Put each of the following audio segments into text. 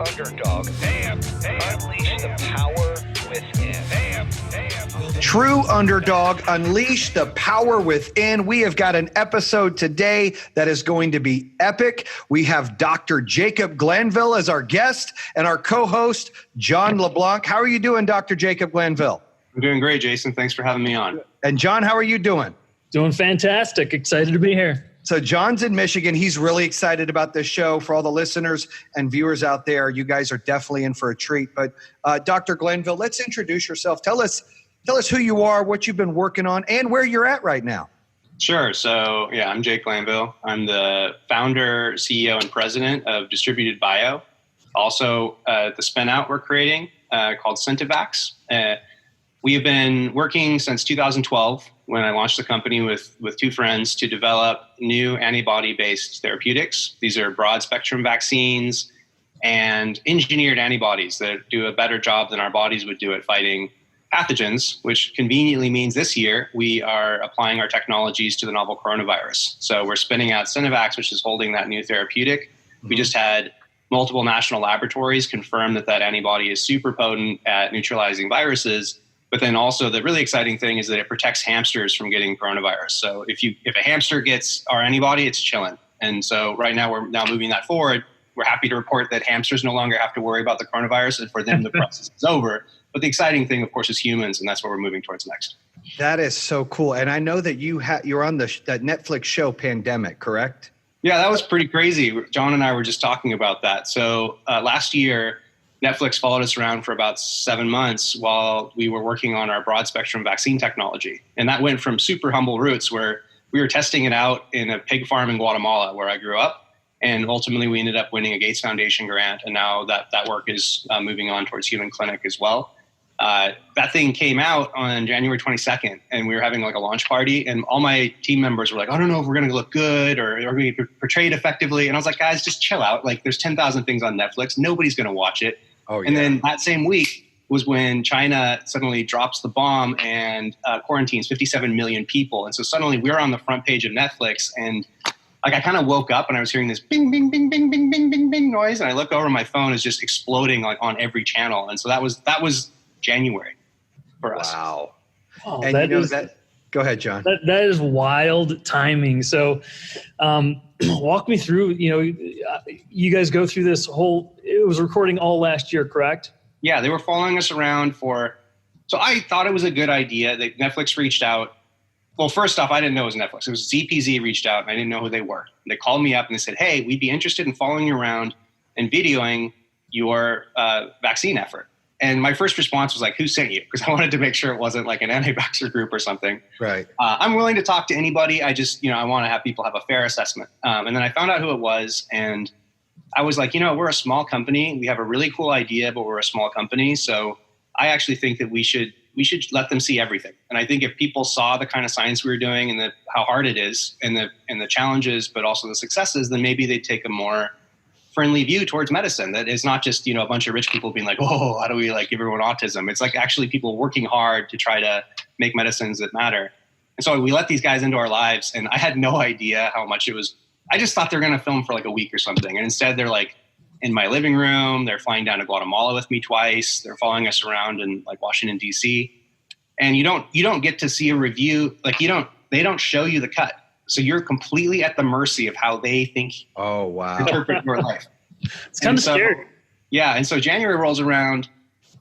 Underdog. Unleash the power within. True Underdog, unleash the power within. We have got an episode today that is going to be epic. We have Dr. Jacob Glanville as our guest and our co-host, John LeBlanc. How are you doing, Dr. Jacob Glanville? I'm doing great, Jason. Thanks for having me on. And John, how are you doing? Doing fantastic. Excited to be here. So John's in Michigan. He's really excited about this show. For all the listeners and viewers out there, you guys are definitely in for a treat. But Dr. Glanville, let's introduce yourself. Tell us who you are, what you've been working on, and where you're at right now. Sure. So, I'm Jake Glanville. I'm the founder, CEO, and president of Distributed Bio. Also, the spin-out we're creating called Syntivax. We have been working since 2012 when I launched the company with two friends to develop new antibody-based therapeutics. These are broad-spectrum vaccines and engineered antibodies that do a better job than our bodies would do at fighting pathogens, which conveniently means this year we are applying our technologies to the novel coronavirus. So we're spinning out Syntivax, which is holding that new therapeutic. Mm-hmm. We just had multiple national laboratories confirm that antibody is super potent at neutralizing viruses. But then also the really exciting thing is that it protects hamsters from getting coronavirus. So if a hamster gets our antibody, it's chilling. And so right now we're moving that forward. We're happy to report that hamsters no longer have to worry about the coronavirus, and for them the process is over. But the exciting thing, of course, is humans, and that's what we're moving towards next. That is so cool. And I know that you're on that Netflix show Pandemic, correct? Yeah, that was pretty crazy. John and I were just talking about that. So last year, Netflix followed us around for about 7 months while we were working on our broad spectrum vaccine technology. And that went from super humble roots where we were testing it out in a pig farm in Guatemala where I grew up. And ultimately we ended up winning a Gates Foundation grant. And now that work is moving on towards human clinic as well. That thing came out on January 22nd and we were having like a launch party and all my team members were like, I don't know if we're going to look good or are we going to be portrayed effectively. And I was like, guys, just chill out. Like there's 10,000 things on Netflix. Nobody's going to watch it. Oh, yeah. And then that same week was when China suddenly drops the bomb and quarantines 57 million people. And so suddenly we're on the front page of Netflix and like I kind of woke up and I was hearing this bing, bing, bing, bing, bing, bing, bing, bing noise. And I look over, my phone is just exploding like on every channel. And so that was January for us. Wow. Oh, and go ahead, John. That is wild timing. So walk me through, you guys go through this it was recording all last year, correct? Yeah, they were following us around so I thought it was a good idea that Netflix reached out. Well, first off, I didn't know it was Netflix. It was ZPZ reached out and I didn't know who they were. They called me up and they said, hey, we'd be interested in following you around and videoing your vaccine effort. And my first response was like, who sent you? Because I wanted to make sure it wasn't like an anti-vaxxer group or something. Right. I'm willing to talk to anybody. I just, I want to have people have a fair assessment. And then I found out who it was. And I was like, we're a small company. We have a really cool idea, but we're a small company. So I actually think that we should let them see everything. And I think if people saw the kind of science we were doing and how hard it is and the challenges, but also the successes, then maybe they'd take a more friendly view towards medicine. That is not just, a bunch of rich people being like, oh, how do we like give everyone autism? It's like actually people working hard to try to make medicines that matter. And so we let these guys into our lives and I had no idea how much it was. I just thought they're going to film for like a week or something. And instead they're like in my living room, they're flying down to Guatemala with me twice. They're following us around in like Washington, DC. And you don't get to see a review. Like they don't show you the cut. So you're completely at the mercy of how they think. Oh, wow. Interpret your life. It's kind of scary. Yeah. And so January rolls around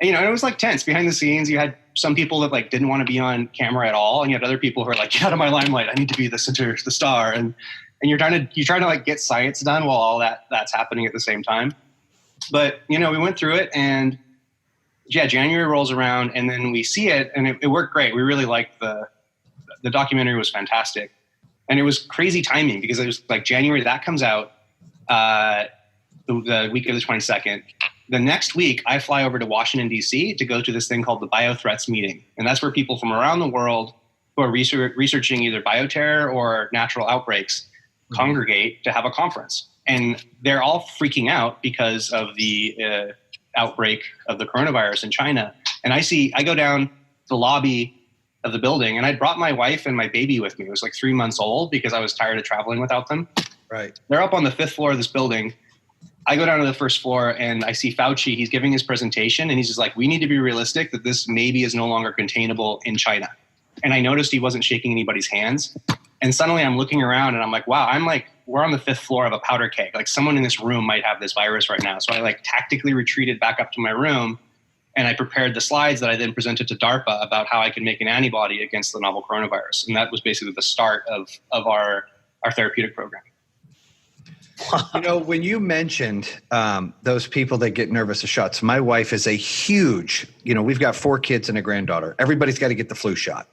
and, it was like tense behind the scenes. You had some people that like didn't want to be on camera at all. And you had other people who are like, get out of my limelight. I need to be the center, the star. And you're trying to like get science done while all that's happening at the same time. But, we went through it and January rolls around and then we see it and it worked great. We really liked the documentary was fantastic. And it was crazy timing because it was like January, that comes out the week of the 22nd. The next week, I fly over to Washington, D.C. to go to this thing called the Biothreats Meeting. And that's where people from around the world who are researching either bioterror or natural outbreaks congregate to have a conference. And they're all freaking out because of the outbreak of the coronavirus in China. And I go down the lobby of the building and I brought my wife and my baby with me. It was like 3 months old because I was tired of traveling without them. Right. They're up on the 5th floor of this building I go down to the first floor and I see Fauci. He's giving his presentation and he's just like, we need to be realistic that this maybe is no longer containable in China. And I noticed he wasn't shaking anybody's hands. And suddenly I'm looking around and I'm like, wow, we're on the 5th floor of a powder keg. Like someone in this room might have this virus right now. So I like tactically retreated back up to my room and I prepared the slides that I then presented to DARPA about how I can make an antibody against the novel coronavirus. And that was basically the start of our therapeutic program. You know, when you mentioned those people that get nervous of shots, my wife is a huge, we've got 4 kids and a granddaughter. Everybody's got to get the flu shot.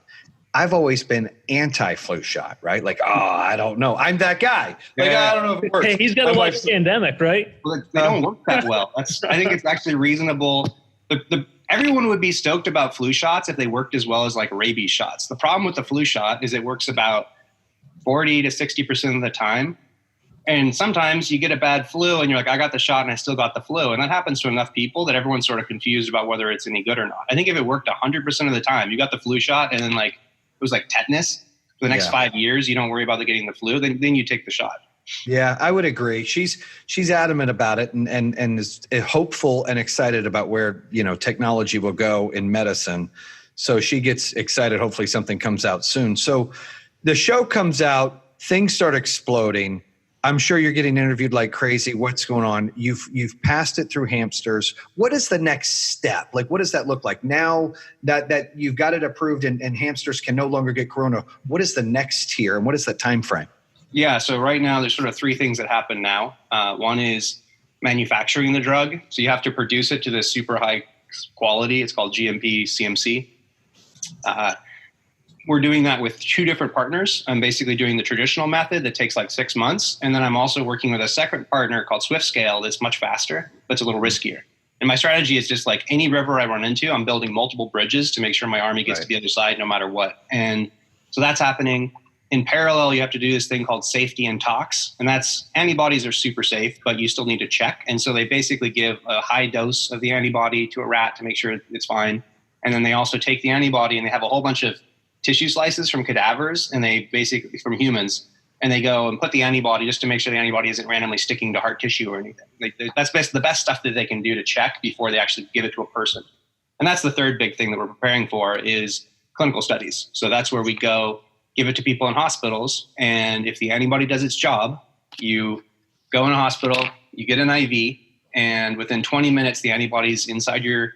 I've always been anti-flu shot, right? Like, I don't know. I'm that guy. Like, I don't know if it works. Hey, he's got to watch Pandemic, right? Well, they don't work that well. I think it's actually reasonable. Everyone would be stoked about flu shots if they worked as well as like rabies shots. The problem with the flu shot is it works about 40 to 60% of the time. And sometimes you get a bad flu and you're like, I got the shot and I still got the flu. And that happens to enough people that everyone's sort of confused about whether it's any good or not. I think if it worked 100% of the time, you got the flu shot and then like it was like tetanus for the next 5 years, you don't worry about getting the flu, then you take the shot. Yeah, I would agree. She's adamant about it and is hopeful and excited about where, technology will go in medicine. So she gets excited. Hopefully something comes out soon. So the show comes out, things start exploding. I'm sure you're getting interviewed like crazy. What's going on? You've passed it through hamsters. What is the next step? Like, what does that look like now that you've got it approved and hamsters can no longer get corona? What is the next tier and what is the time frame? Yeah, so right now there's sort of 3 things that happen now. One is manufacturing the drug. So you have to produce it to this super high quality. It's called GMP CMC. We're doing that with 2 different partners. I'm basically doing the traditional method that takes like 6 months. And then I'm also working with a second partner called SwiftScale that's much faster, but it's a little riskier. And my strategy is just like any river I run into, I'm building multiple bridges to make sure my army gets to the other side no matter what. And so that's happening. In parallel, you have to do this thing called safety and tox. And that's antibodies are super safe, but you still need to check. And so they basically give a high dose of the antibody to a rat to make sure it's fine. And then they also take the antibody and they have a whole bunch of tissue slices from cadavers and they basically from humans and they go and put the antibody just to make sure the antibody isn't randomly sticking to heart tissue or anything. That's the best stuff that they can do to check before they actually give it to a person. And that's the third big thing that we're preparing for is clinical studies. So that's where we go give it to people in hospitals. And if the antibody does its job, you go in a hospital, you get an IV, and within 20 minutes, the antibody's inside your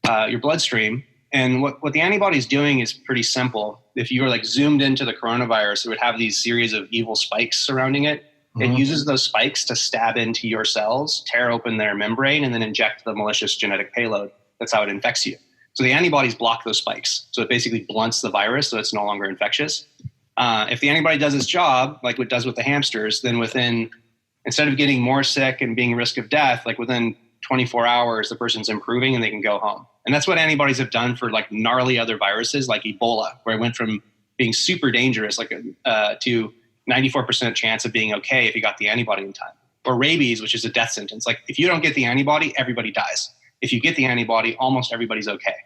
bloodstream. And what the antibody is doing is pretty simple. If you were like zoomed into the coronavirus, it would have these series of evil spikes surrounding it. Mm-hmm. It uses those spikes to stab into your cells, tear open their membrane, and then inject the malicious genetic payload. That's how it infects you. So the antibodies block those spikes. So it basically blunts the virus so it's no longer infectious. If the antibody does its job, like what it does with the hamsters, then instead of getting more sick and being risk of death, like within 24 hours, the person's improving and they can go home. And that's what antibodies have done for like gnarly other viruses like Ebola, where it went from being super dangerous to 94% chance of being okay if you got the antibody in time. Or rabies, which is a death sentence. Like if you don't get the antibody, everybody dies. If you get the antibody, almost everybody's okay.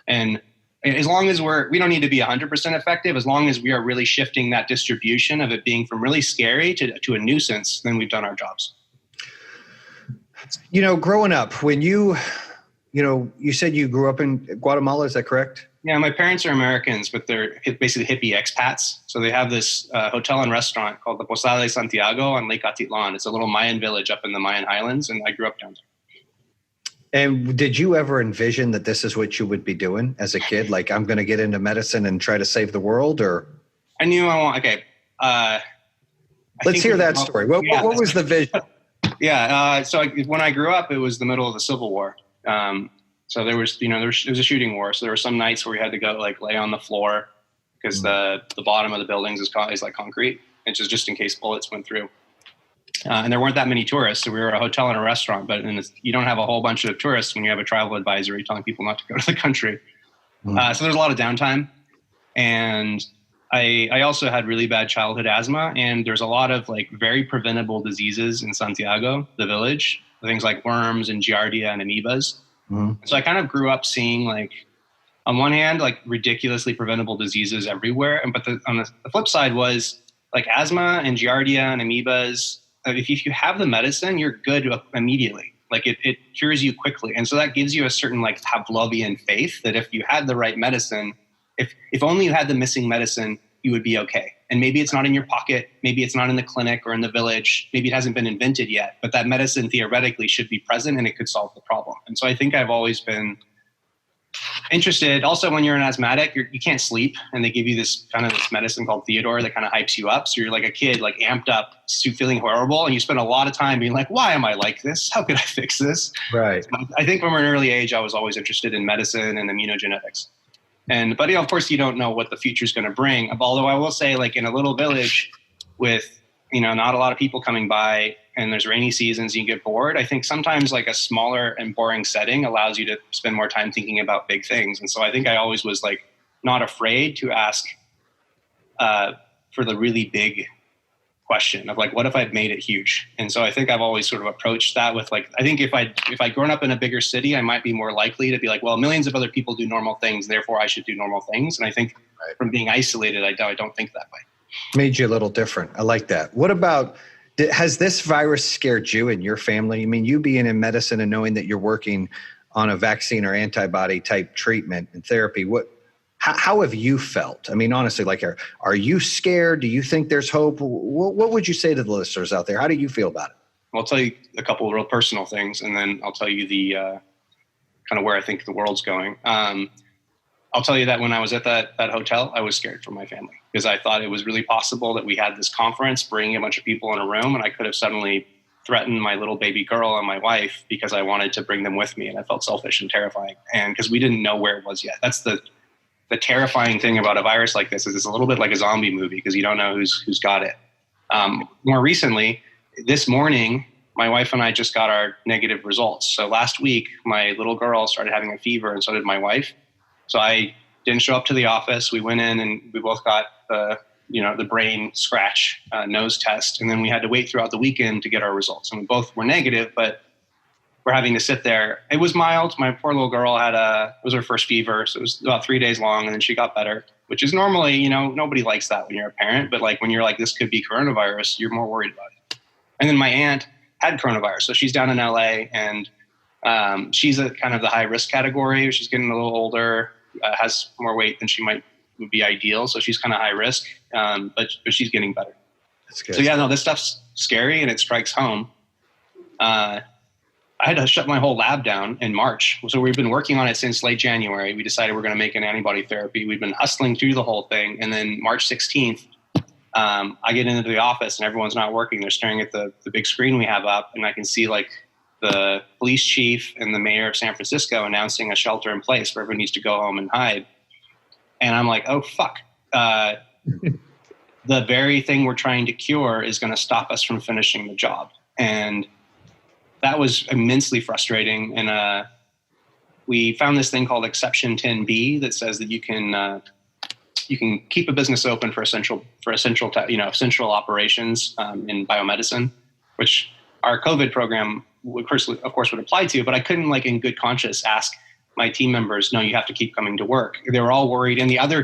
And as long as we don't need to be 100% effective, as long as we are really shifting that distribution of it being from really scary to a nuisance, then we've done our jobs. Growing up, when you said you grew up in Guatemala, is that correct? Yeah, my parents are Americans, but they're basically hippie expats. So they have this hotel and restaurant called the Posada de Santiago on Lake Atitlan. It's a little Mayan village up in the Mayan Highlands, and I grew up down there. And did you ever envision that this is what you would be doing as a kid? Like, I'm going to get into medicine and try to save the world, or? I knew okay. Let's hear that story. What was the vision? Yeah. So when I grew up, it was the middle of the Civil War. So there was a shooting war. So there were some nights where we had to go like lay on the floor because the bottom of the buildings is like concrete. It's just in case bullets went through. And there weren't that many tourists. So we were a hotel and a restaurant, but you don't have a whole bunch of tourists when you have a travel advisory telling people not to go to the country. So there's a lot of downtime. And I also had really bad childhood asthma, and there's a lot of like very preventable diseases in Santiago, the village, things like worms and giardia and amoebas. So I kind of grew up seeing like, on one hand, like ridiculously preventable diseases everywhere. But on the flip side was like asthma and giardia and amoebas if you have the medicine, you're good immediately. Like it cures you quickly. And so that gives you a certain like Pavlovian faith that if you had the right medicine, if only you had the missing medicine, you would be okay. And maybe it's not in your pocket. Maybe it's not in the clinic or in the village. Maybe it hasn't been invented yet, but that medicine theoretically should be present and it could solve the problem. And so I think I've always been interested. Also, when you're an asthmatic, you can't sleep, and they give you this medicine called Theodore that kind of hypes you up. So you're like a kid, like amped up, feeling horrible, and you spend a lot of time being like, "Why am I like this? How could I fix this?" Right. So I think from an early age, I was always interested in medicine and immunogenetics. But of course, you don't know what the future is going to bring. Although I will say, like in a little village with not a lot of people coming by, and there's rainy seasons, you get bored. I think sometimes like a smaller and boring setting allows you to spend more time thinking about big things. And so I think I always was like not afraid to ask for the really big question of like, what if I'd made it huge? And so I think I've always sort of approached that with like, I think if I'd grown up in a bigger city, I might be more likely to be like, well, millions of other people do normal things, therefore I should do normal things. And I think from being isolated, I don't think that way. Made you a little different. I like that. What about, has this virus scared you and your family? I mean, you being in medicine and knowing that you're working on a vaccine or antibody type treatment and therapy, how have you felt? I mean, honestly, like, are you scared? Do you think there's hope? What would you say to the listeners out there? How do you feel about it? Well, I'll tell you a couple of real personal things, and then I'll tell you the kind of where I think the world's going. I'll tell you that when I was at that hotel, I was scared for my family because I thought it was really possible that we had this conference, bringing a bunch of people in a room, and I could have suddenly threatened my little baby girl and my wife because I wanted to bring them with me, and I felt selfish and terrifying. And because we didn't know where it was yet. That's the terrifying thing about a virus like this is it's a little bit like a zombie movie because you don't know who's got it. More recently, this morning, my wife and I just got our negative results. So last week, my little girl started having a fever, and so did my wife. So I didn't show up to the office. We went in and we both got the brain scratch nose test. And then we had to wait throughout the weekend to get our results. And we both were negative, but we're having to sit there. It was mild. My poor little girl it was her first fever. So it was about 3 days long, and then she got better, which is normally, nobody likes that when you're a parent. But like when you're like, this could be coronavirus, you're more worried about it. And then my aunt had coronavirus. So she's down in LA, and she's a kind of the high risk category. She's getting a little older, has more weight than would be ideal. So she's kind of high risk, but she's getting better. That's good. So yeah, no, this stuff's scary and it strikes home. I had to shut my whole lab down in March. So we've been working on it since late January. We decided we're going to make an antibody therapy. We've been hustling through the whole thing. And then March 16th, I get into the office and everyone's not working. They're staring at the big screen we have up, and I can see like the police chief and the mayor of San Francisco announcing a shelter in place where everyone needs to go home and hide. And I'm like, oh, fuck. The very thing we're trying to cure is going to stop us from finishing the job. And that was immensely frustrating. And we found this thing called Exception 10B that says that you can keep a business open for essential operations in biomedicine, which our COVID program of course would apply to, but I couldn't like in good conscience ask my team members, no, you have to keep coming to work. They were all worried. And the other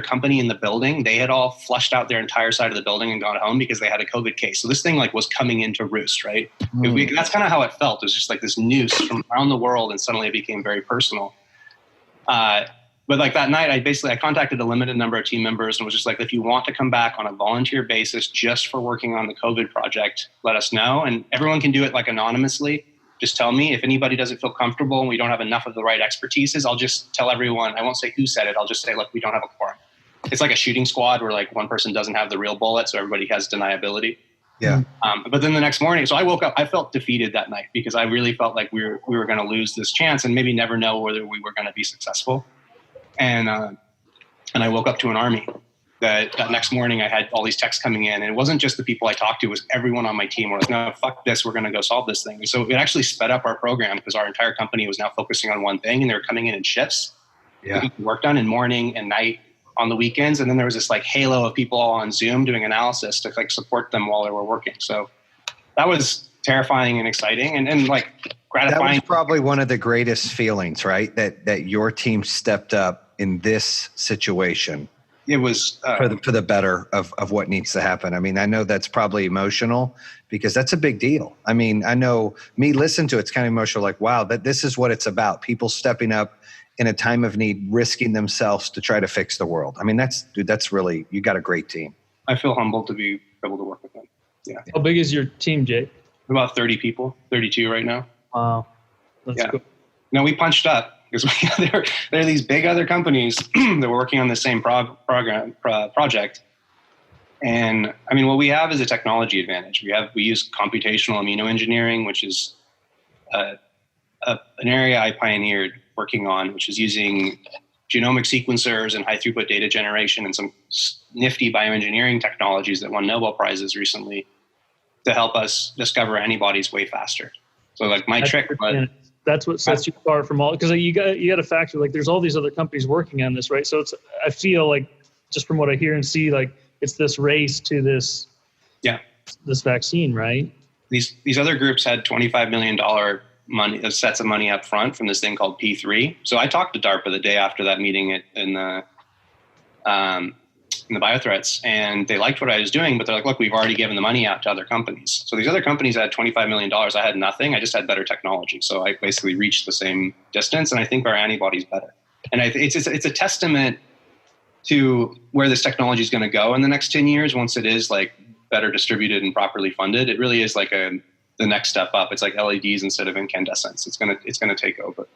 company in the building, they had all flushed out their entire side of the building and gone home because they had a COVID case. So this thing like was coming into roost, right? That's kind of how it felt. It was just like this noose from around the world, and suddenly it became very personal. But like that night, I contacted a limited number of team members and was just like, if you want to come back on a volunteer basis just for working on the COVID project, let us know. And everyone can do it like anonymously. Just tell me. If anybody doesn't feel comfortable and we don't have enough of the right expertises, I'll just tell everyone. I won't say who said it. I'll just say, look, we don't have a quorum. It's like a shooting squad where like one person doesn't have the real bullet, so everybody has deniability. Yeah. But then the next morning, so I woke up, I felt defeated that night because I really felt like we were going to lose this chance and maybe never know whether we were going to be successful. And I woke up to an army. That next morning I had all these texts coming in, and it wasn't just the people I talked to, it was everyone on my team were like, no, fuck this, we're going to go solve this thing. And so it actually sped up our program because our entire company was now focusing on one thing, and they were coming in shifts. Yeah. Work done in morning and night on the weekends. And then there was this like halo of people all on Zoom doing analysis to like support them while they were working. So that was terrifying and exciting and like gratifying. That was probably one of the greatest feelings, right? That your team stepped up in this situation. it was for the better of what needs to happen. I mean, I know that's probably emotional because that's a big deal. I mean, I know me listen to it's kind of emotional, like, wow, that this is what it's about. People stepping up in a time of need, risking themselves to try to fix the world. I mean, that's really, you got a great team. I feel humbled to be able to work with them. Yeah. How big is your team, Jake? About 30 people, 32 right now. Wow. That's cool. No, we punched up because there are these big other companies that were working on the same project. And I mean, what we have is a technology advantage. We use computational immunoengineering, which is an area I pioneered working on, which is using genomic sequencers and high throughput data generation and some nifty bioengineering technologies that won Nobel Prizes recently to help us discover antibodies way faster. So like my trick was, that's what sets you apart from all, because you got to factor, like, there's all these other companies working on this, right? So I feel like, just from what I hear and see, like, it's this race to this vaccine, right? These other groups had $25 million money, sets of money up front from this thing called P3. So I talked to DARPA the day after that meeting in the biothreats, and they liked what I was doing, but they're like, look, we've already given the money out to other companies. So these other companies had $25 million. I had nothing. I just had better technology. So I basically reached the same distance, and I think our antibody's better. And it's a testament to where this technology is going to go in the next 10 years. Once it is like better distributed and properly funded, it really is like the next step up. It's like LEDs instead of incandescents. It's going to take over.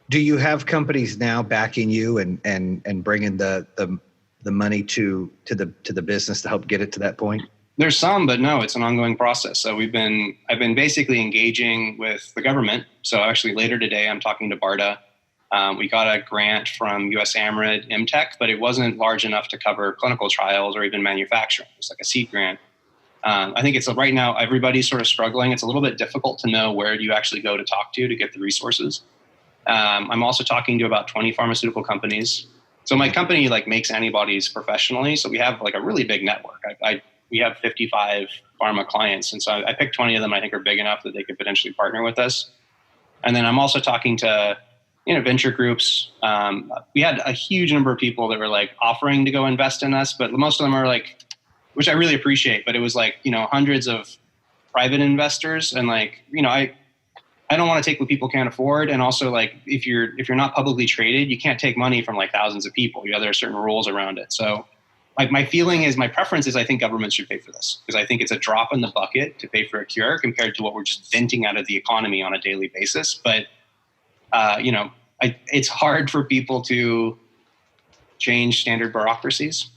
Do you have companies now backing you and bringing the money to the business to help get it to that point? There's some, but no, it's an ongoing process. So I've been basically engaging with the government. So actually later today, I'm talking to BARDA. We got a grant from US AMRID MTech, but it wasn't large enough to cover clinical trials or even manufacturing. It's like a seed grant. I think it's right now, everybody's sort of struggling. It's a little bit difficult to know where do you actually go to talk to get the resources. I'm also talking to about 20 pharmaceutical companies. So my company like makes antibodies professionally. So we have like a really big network. We have 55 pharma clients. And so I picked 20 of them I think are big enough that they could potentially partner with us. And then I'm also talking to, venture groups. We had a huge number of people that were like offering to go invest in us, but most of them are like, which I really appreciate, but it was like, hundreds of private investors. And like, I don't want to take what people can't afford. And also like, if you're not publicly traded, you can't take money from like thousands of people. There are certain rules around it. So like my preference is I think governments should pay for this because I think it's a drop in the bucket to pay for a cure compared to what we're just venting out of the economy on a daily basis. But, it's hard for people to change standard bureaucracies.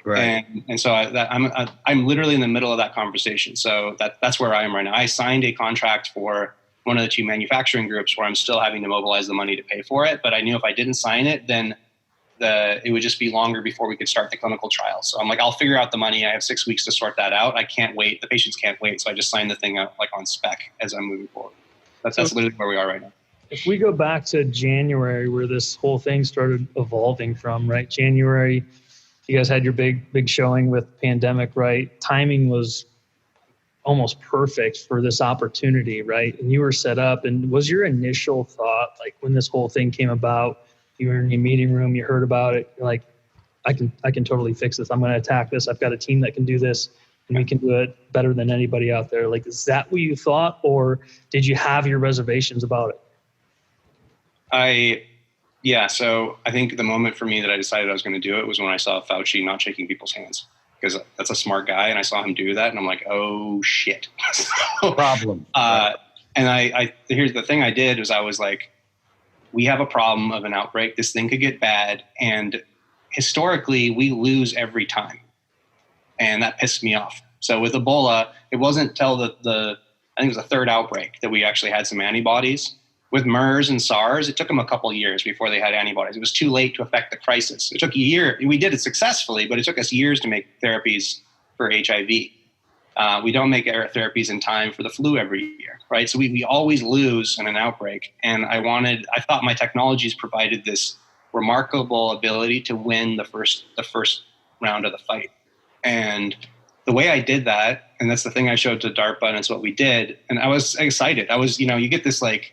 Right. And so I'm literally in the middle of that conversation. So that's where I am right now. I signed a contract for one of the two manufacturing groups where I'm still having to mobilize the money to pay for it. But I knew if I didn't sign it, then it would just be longer before we could start the clinical trial. So I'm like, I'll figure out the money. I have 6 weeks to sort that out. I can't wait. The patients can't wait. So I just signed the thing out like on spec as I'm moving forward. That's literally where we are right now. If we go back to January, where this whole thing started evolving from, right? January, you guys had your big showing with pandemic, right? Timing was almost perfect for this opportunity, right? And you were set up. And was your initial thought, like when this whole thing came about, you were in your meeting room, you heard about it, you're like, I can totally fix this. I'm going to attack this. I've got a team that can do this, and we can do it better than anybody out there. Like, is that what you thought, or did you have your reservations about it? So I think the moment for me that I decided I was going to do it was when I saw Fauci not shaking people's hands, because that's a smart guy, and I saw him do that, and I'm like, oh shit. Problem. And here's the thing I did was I was like, we have a problem of an outbreak. This thing could get bad, and historically we lose every time, and that pissed me off. So with Ebola, it wasn't till I think it was the third outbreak that we actually had some antibodies. With MERS and SARS, it took them a couple of years before they had antibodies. It was too late to affect the crisis. It took a year. We did it successfully, but it took us years to make therapies for HIV. We don't make therapies in time for the flu every year, right? So we always lose in an outbreak. And I thought my technologies provided this remarkable ability to win the first round of the fight. And the way I did that, and that's the thing I showed to DARPA, and it's what we did. And I was excited. You get this like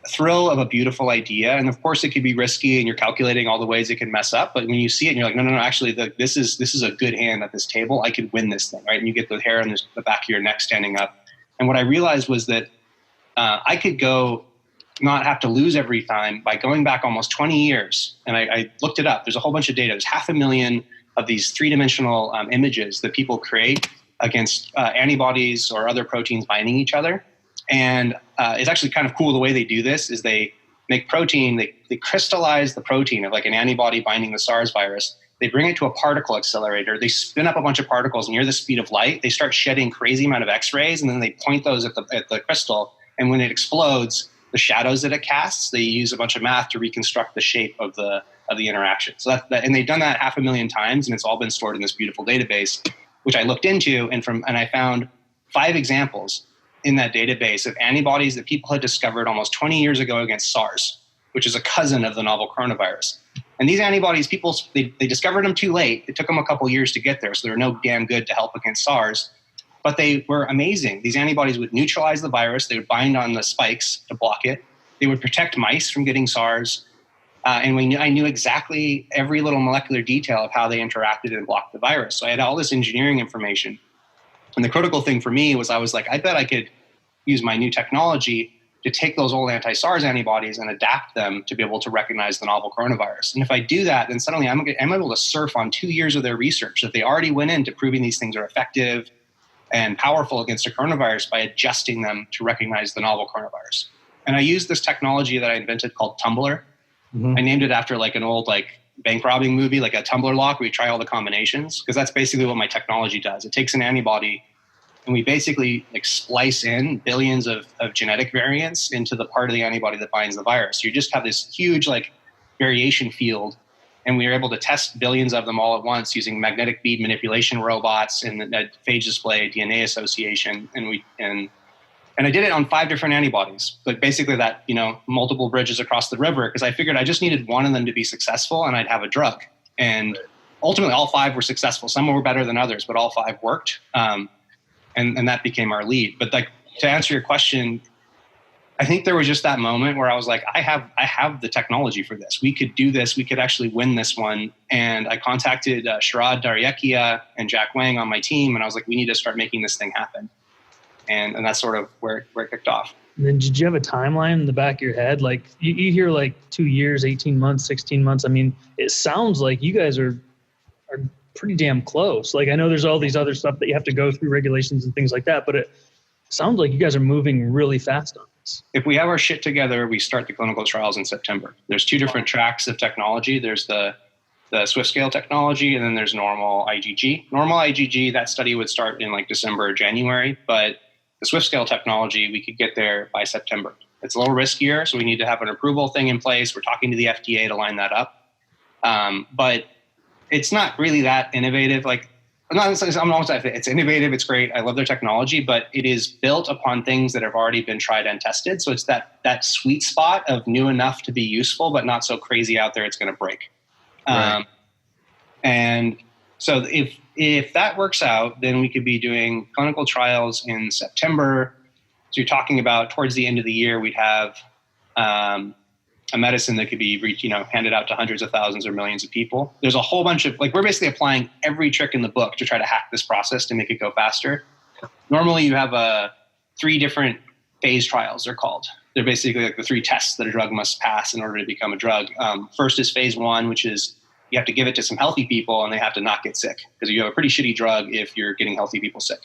thrill of a beautiful idea. And of course it could be risky and you're calculating all the ways it can mess up. But when you see it and you're like, no, actually this is a good hand at this table. I could win this thing, right? And you get the hair on the back of your neck standing up. And what I realized was that I could not have to lose every time by going back almost 20 years. And I looked it up. There's a whole bunch of data. There's 500,000 of these three-dimensional images that people create against antibodies or other proteins binding each other. And it's actually kind of cool the way they do this is they make protein, they crystallize the protein of like an antibody binding the SARS virus. They bring it to a particle accelerator. They spin up a bunch of particles near the speed of light. They start shedding crazy amount of X-rays, and then they point those at the crystal. And when it explodes, the shadows that it casts, they use a bunch of math to reconstruct the shape of the interaction. So and they've done that 500,000 times, and it's all been stored in this beautiful database, which I looked into, and I found 5 examples in that database of antibodies that people had discovered almost 20 years ago against SARS, which is a cousin of the novel coronavirus. And these antibodies, they discovered them too late. It took them a couple years to get there, so they're no damn good to help against SARS. But they were amazing. These antibodies would neutralize the virus. They would bind on the spikes to block it. They would protect mice from getting SARS. And I knew exactly every little molecular detail of how they interacted and blocked the virus. So I had all this engineering information. And the critical thing for me was I was like, I bet I could use my new technology to take those old anti-SARS antibodies and adapt them to be able to recognize the novel coronavirus. And if I do that, then suddenly I'm able to surf on 2 years of their research that they already went into proving these things are effective and powerful against a coronavirus by adjusting them to recognize the novel coronavirus. And I used this technology that I invented called Tumbler. Mm-hmm. I named it after like an old bank robbing movie, like a tumbler lock where you try all the combinations, because that's basically what my technology does. It takes an antibody and we basically splice in billions of genetic variants into the part of the antibody that binds the virus. So you just have this huge variation field, and we were able to test billions of them all at once using magnetic bead manipulation robots and phage display, DNA association, and I did it on 5 different antibodies, but basically that, multiple bridges across the river, because I figured I just needed one of them to be successful and I'd have a drug. And ultimately all 5 were successful. Some were better than others, but all 5 worked. And that became our lead. But to answer your question, I think there was just that moment where I was like, I have the technology for this. We could do this. We could actually win this one. And I contacted Sharad Daryakia and Jack Wang on my team, and I was like, we need to start making this thing happen. And that's sort of where it kicked off. And then did you have a timeline in the back of your head? You hear 2 years, 18 months, 16 months. I mean, it sounds like you guys are pretty damn close. I know there's all these other stuff that you have to go through, regulations and things like that, but it sounds like you guys are moving really fast on this. If we have our shit together, we start the clinical trials in September. There's 2 different tracks of technology. There's the Swift scale technology, and then there's normal IgG. Normal IgG, that study would start in December or January, but the Swift scale technology, we could get there by September. It's a little riskier, so we need to have an approval thing in place. We're talking to the FDA to line that up. But it's not really that innovative. It's innovative, it's great. I love their technology, but it is built upon things that have already been tried and tested. So it's that sweet spot of new enough to be useful, but not so crazy out there it's going to break. Right. And so if that works out, then we could be doing clinical trials in September. So you're talking about towards the end of the year, we'd have a medicine that could be handed out to hundreds of thousands or millions of people. There's a whole bunch of we're basically applying every trick in the book to try to hack this process to make it go faster. Normally you have 3 different phase trials, they're called. They're basically the 3 tests that a drug must pass in order to become a drug. First is phase 1, which is you have to give it to some healthy people and they have to not get sick, because you have a pretty shitty drug if you're getting healthy people sick.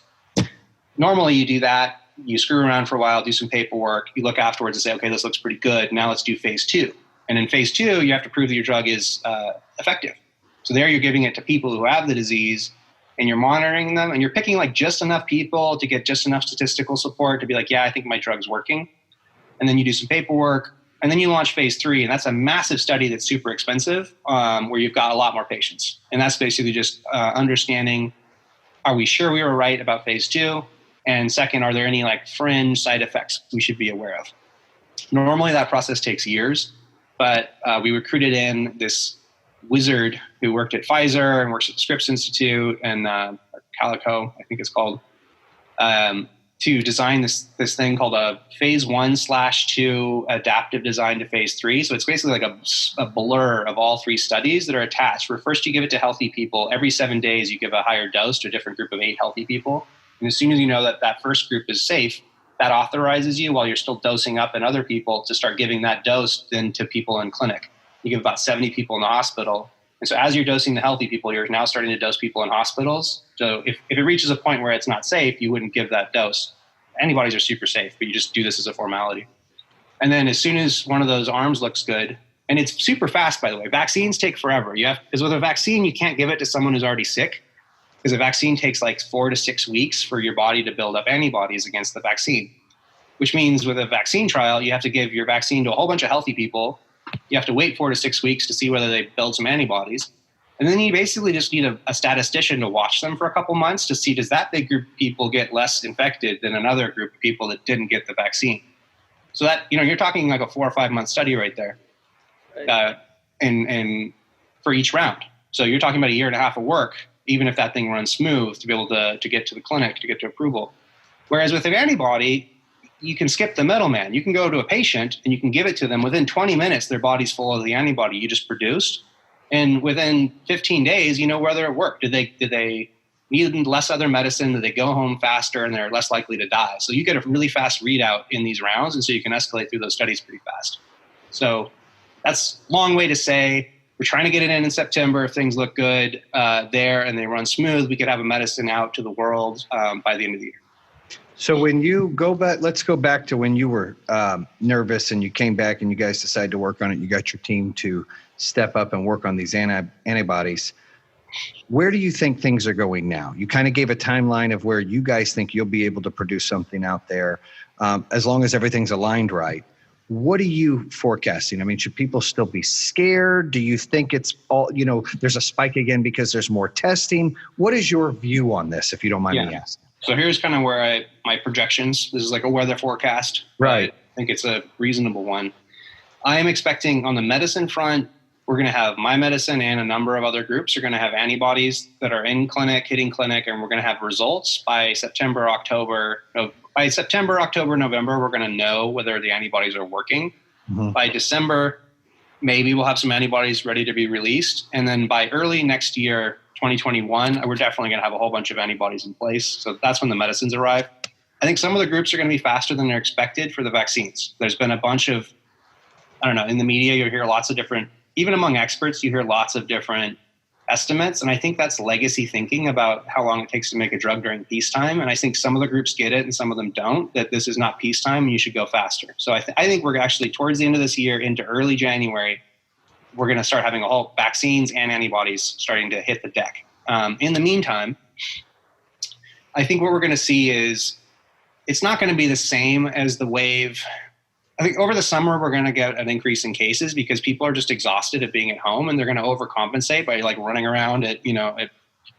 Normally you do that, you screw around for a while, do some paperwork, you look afterwards and say, okay, this looks pretty good. Now let's do phase 2. And in phase 2, you have to prove that your drug is effective. So there you're giving it to people who have the disease, and you're monitoring them, and you're picking just enough people to get just enough statistical support to be yeah, I think my drug's working. And then you do some paperwork, and then you launch phase 3, and that's a massive study that's super expensive, where you've got a lot more patients. And that's basically just understanding, are we sure we were right about phase 2? And second, are there any fringe side effects we should be aware of? Normally that process takes years, but we recruited in this wizard who worked at Pfizer and works at the Scripps Institute and Calico, I think it's called. to design this thing called a phase 1/2 adaptive design to phase 3. So it's basically like a blur of all 3 studies that are attached, where first you give it to healthy people. Every 7 days, you give a higher dose to a different group of 8 healthy people. And as soon as you know that first group is safe, that authorizes you, while you're still dosing up in other people, to start giving that dose then to people in clinic. You give about 70 people in the hospital. And so as you're dosing the healthy people, you're now starting to dose people in hospitals. So if it reaches a point where it's not safe, you wouldn't give that dose. Antibodies are super safe, but you just do this as a formality. And then as soon as one of those arms looks good, and it's super fast, by the way, vaccines take forever. Because with a vaccine, you can't give it to someone who's already sick, because a vaccine takes like 4 to 6 weeks for your body to build up antibodies against the vaccine, which means with a vaccine trial, you have to give your vaccine to a whole bunch of healthy people. You have to wait 4 to 6 weeks to see whether they build some antibodies. And then you basically just need a statistician to watch them for a couple months to see, does that big group of people get less infected than another group of people that didn't get the vaccine? So that, you're talking like a 4 or 5 month study right there, and for each round. So you're talking about a 1.5 years of work, even if that thing runs smooth, to be able to get to the clinic, to get to approval. Whereas with an antibody, you can skip the middleman. You can go to a patient and you can give it to them. Within 20 minutes, their body's full of the antibody you just produced. And within 15 days, you know whether it worked. Did they need less other medicine? Did they go home faster and they're less likely to die? So you get a really fast readout in these rounds. And so you can escalate through those studies pretty fast. So that's a long way to say we're trying to get it in September. If things look good there and they run smooth, we could have a medicine out to the world by the end of the year. So when you go back, let's go back to when you were nervous and you came back and you guys decided to work on it. You got your team to step up and work on these antibodies. Where do you think things are going now? You kind of gave a timeline of where you guys think you'll be able to produce something out there as long as everything's aligned right. What are you forecasting? I mean, should people still be scared? Do you think it's all, there's a spike again because there's more testing? What is your view on this, if you don't mind me asking? So here's kind of where my projections, this is like a weather forecast. Right. I think it's a reasonable one. I am expecting on the medicine front, we're going to have my medicine and a number of other groups are going to have antibodies that are in clinic, hitting clinic, and we're going to have results by September, October, November, we're going to know whether the antibodies are working. Mm-hmm. By December, maybe we'll have some antibodies ready to be released. And then by early next year, 2021, we're definitely going to have a whole bunch of antibodies in place. So that's when the medicines arrive. I think some of the groups are going to be faster than they're expected for the vaccines. There's been a bunch of, in the media, you hear lots of different, even among experts, you hear lots of different estimates. And I think that's legacy thinking about how long it takes to make a drug during peacetime. And I think some of the groups get it and some of them don't, that this is not peacetime and you should go faster. So I think we're actually towards the end of this year into early January, we're going to start having a whole vaccines and antibodies starting to hit the deck. In the meantime, I think what we're going to see is it's not going to be the same as the wave. I think over the summer, we're going to get an increase in cases because people are just exhausted at being at home and they're going to overcompensate by like running around at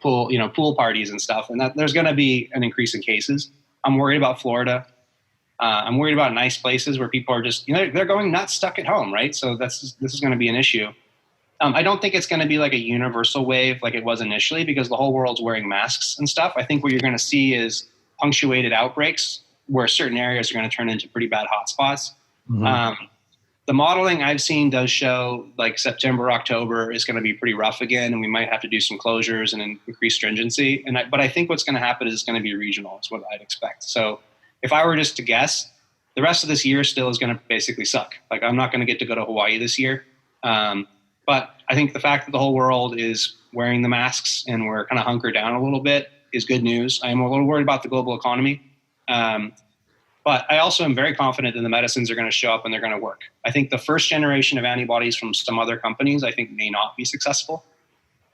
pool parties and stuff. And that there's going to be an increase in cases. I'm worried about Florida. I'm worried about nice places where people are just, they're going nuts stuck at home, right? So this is going to be an issue. I don't think it's going to be like a universal wave like it was initially because the whole world's wearing masks and stuff. I think what you're going to see is punctuated outbreaks where certain areas are going to turn into pretty bad hotspots. Mm-hmm. The modeling I've seen does show like September, October is going to be pretty rough again, and we might have to do some closures and increase stringency. But I think what's going to happen is it's going to be regional. Is what I'd expect. So if I were just to guess, the rest of this year still is going to basically suck. Like I'm not going to get to go to Hawaii this year. But I think the fact that the whole world is wearing the masks and we're kind of hunkered down a little bit is good news. I'm a little worried about the global economy. But I also am very confident that the medicines are going to show up and they're going to work. I think the first generation of antibodies from some other companies, I think may not be successful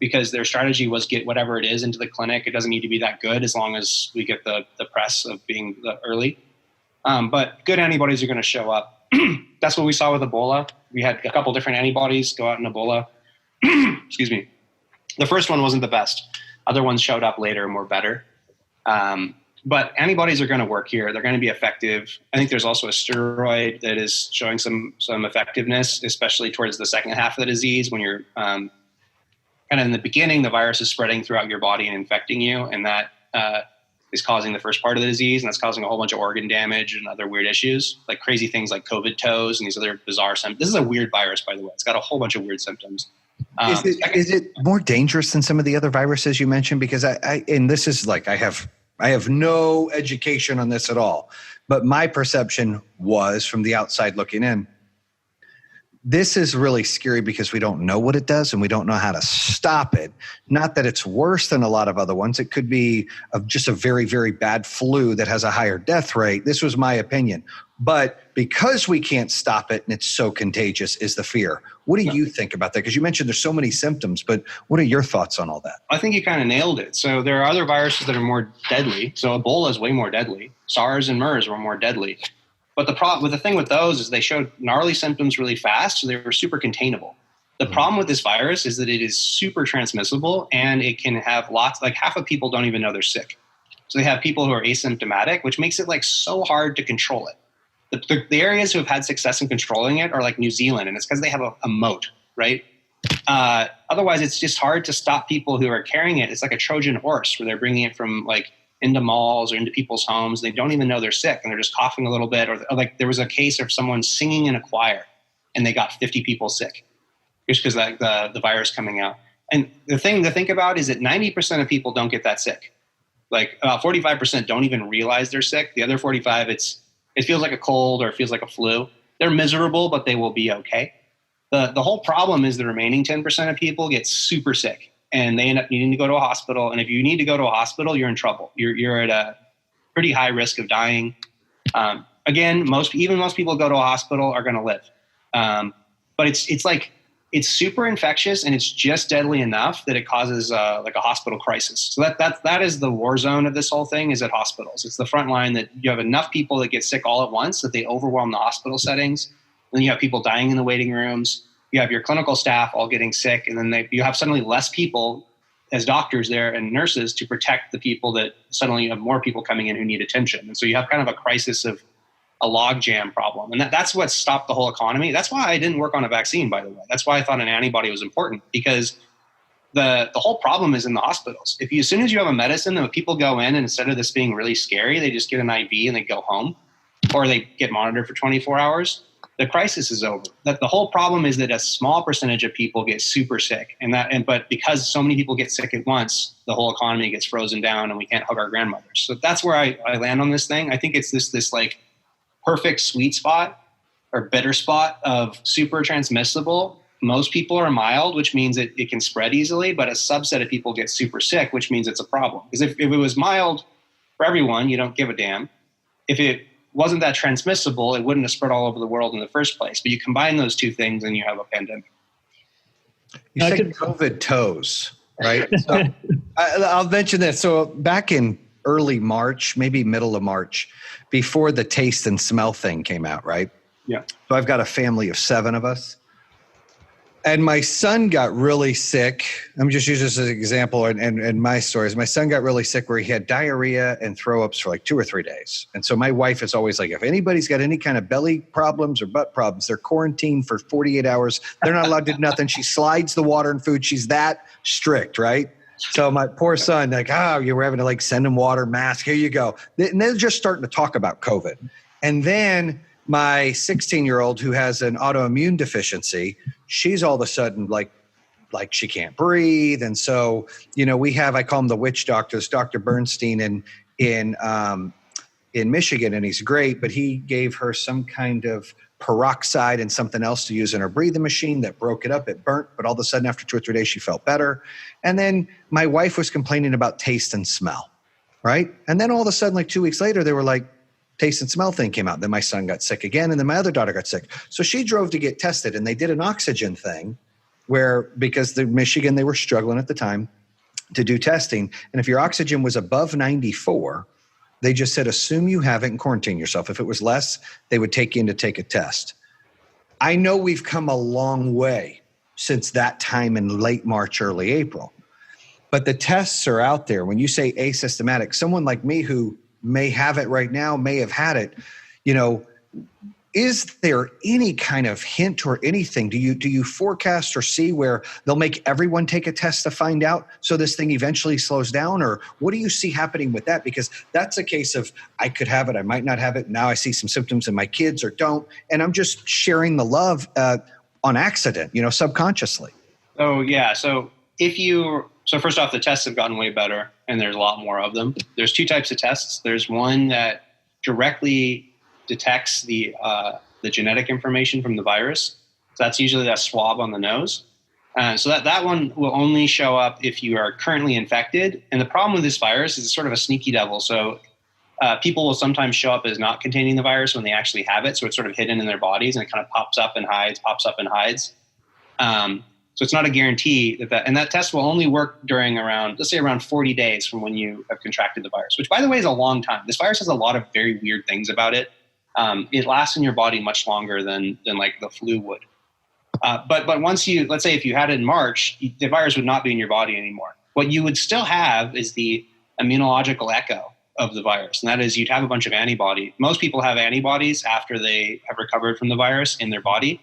because their strategy was get whatever it is into the clinic. It doesn't need to be that good as long as we get the press of being early. But good antibodies are going to show up. That's what we saw with Ebola. We had a couple different antibodies go out in Ebola. Excuse me. The first one wasn't the best. Other ones showed up later and were better. But antibodies are going to work here. They're going to be effective. I think there's also a steroid that is showing some effectiveness, especially towards the second half of the disease when you're kind of in the beginning, the virus is spreading throughout your body and infecting you. And that is causing the first part of the disease, and that's causing a whole bunch of organ damage and other weird issues, like crazy things like COVID toes and these other bizarre symptoms. This is a weird virus, by the way. It's got a whole bunch of weird symptoms. Is it more dangerous than some of the other viruses you mentioned? Because and this is like, I have no education on this at all, but my perception was from the outside looking in, this is really scary because we don't know what it does and we don't know how to stop it. Not that it's worse than a lot of other ones. It could be just a very, very bad flu that has a higher death rate. This was my opinion. But because we can't stop it and it's so contagious is the fear. What do you think about that? Because you mentioned there's so many symptoms, but what are your thoughts on all that? I think you kind of nailed it. So there are other viruses that are more deadly. So Ebola is way more deadly. SARS and MERS were more deadly. But the thing with those is they showed gnarly symptoms really fast, so they were super containable. The problem with this virus is that it is super transmissible, and it can have like half of people don't even know they're sick. So they have people who are asymptomatic, which makes it like so hard to control it. The areas who have had success in controlling it are like New Zealand, and it's because they have a moat, right? Otherwise, it's just hard to stop people who are carrying it. It's like a Trojan horse where they're bringing it from like into malls or into people's homes. They don't even know they're sick and they're just coughing a little bit. Or like there was a case of someone singing in a choir and they got 50 people sick just because the virus coming out. And the thing to think about is that 90% of people don't get that sick. Like 45% don't even realize they're sick. The other 45, it feels like a cold or it feels like a flu. They're miserable, but they will be okay. The whole problem is the remaining 10% of people get super sick. And they end up needing to go to a hospital. And if you need to go to a hospital, you're in trouble. You're at a pretty high risk of dying. Again, most people who go to a hospital are going to live. But it's super infectious and it's just deadly enough that it causes like a hospital crisis. So that is the war zone of this whole thing, is at hospitals. It's the front line that you have enough people that get sick all at once that they overwhelm the hospital settings. Then you have people dying in the waiting rooms. You have your clinical staff all getting sick, and then you have suddenly less people as doctors there and nurses to protect the people that suddenly you have more people coming in who need attention. And so you have kind of a crisis of a logjam problem. And that's what stopped the whole economy. That's why I didn't work on a vaccine, by the way. That's why I thought an antibody was important, because the whole problem is in the hospitals. As soon as you have a medicine, then people go in and instead of this being really scary, they just get an IV and they go home, or they get monitored for 24 hours. The crisis is over. The whole problem is that a small percentage of people get super sick, but because so many people get sick at once, the whole economy gets frozen down, and we can't hug our grandmothers. So that's where I land on this thing. I think it's this like perfect sweet spot or bitter spot of super transmissible. Most people are mild, which means it can spread easily, but a subset of people get super sick, which means it's a problem. Because if it was mild for everyone, you don't give a damn. If it wasn't that transmissible, it wouldn't have spread all over the world in the first place. But you combine those two things and you have a pandemic. You said COVID toes, right? So I'll mention this. So back in early March, maybe middle of March, before the taste and smell thing came out, right? Yeah. So I've got a family of 7 of us. And my son got really sick. I'm just using this as an example and my stories. My son got really sick where he had diarrhea and throw ups for like 2 or 3 days. And so my wife is always like, if anybody's got any kind of belly problems or butt problems, they're quarantined for 48 hours. They're not allowed to do nothing. She slides the water and food. She's that strict, right? So my poor son, like, you were having to like send him water, mask, here you go. And they're just starting to talk about COVID. And then my 16-year-old who has an autoimmune deficiency, she's all of a sudden like she can't breathe. And so, I call him the witch doctors, Dr. Bernstein in Michigan, and he's great, but he gave her some kind of peroxide and something else to use in her breathing machine that broke it up. It burnt, but all of a sudden after 2 or 3 days, she felt better. And then my wife was complaining about taste and smell, right? And then all of a sudden, like 2 weeks later, they were like, taste and smell thing came out. Then my son got sick again, and then my other daughter got sick. So she drove to get tested, and they did an oxygen thing because Michigan, they were struggling at the time to do testing. And if your oxygen was above 94, they just said, assume you have it and quarantine yourself. If it was less, they would take you in to take a test. I know we've come a long way since that time in late March, early April, but the tests are out there. When you say asymptomatic, someone like me who may have it right now, may have had it, is there any kind of hint or anything? Do you forecast or see where they'll make everyone take a test to find out so this thing eventually slows down? Or what do you see happening with that? Because that's a case of I could have it, I might not have it. Now I see some symptoms in my kids or don't. And I'm just sharing the love on accident, subconsciously. Oh, yeah. So first off, the tests have gotten way better and there's a lot more of them. There's two types of tests. There's one that directly detects the genetic information from the virus. So that's usually that swab on the nose. So that one will only show up if you are currently infected. And the problem with this virus is it's sort of a sneaky devil. So people will sometimes show up as not containing the virus when they actually have it. So it's sort of hidden in their bodies and it kind of pops up and hides. So it's not a guarantee that test will only work during around 40 days from when you have contracted the virus, which by the way is a long time. This virus has a lot of very weird things about it. It lasts in your body much longer than like the flu would. But once let's say if you had it in March, the virus would not be in your body anymore. What you would still have is the immunological echo of the virus. And that is you'd have a bunch of antibody. Most people have antibodies after they have recovered from the virus in their body.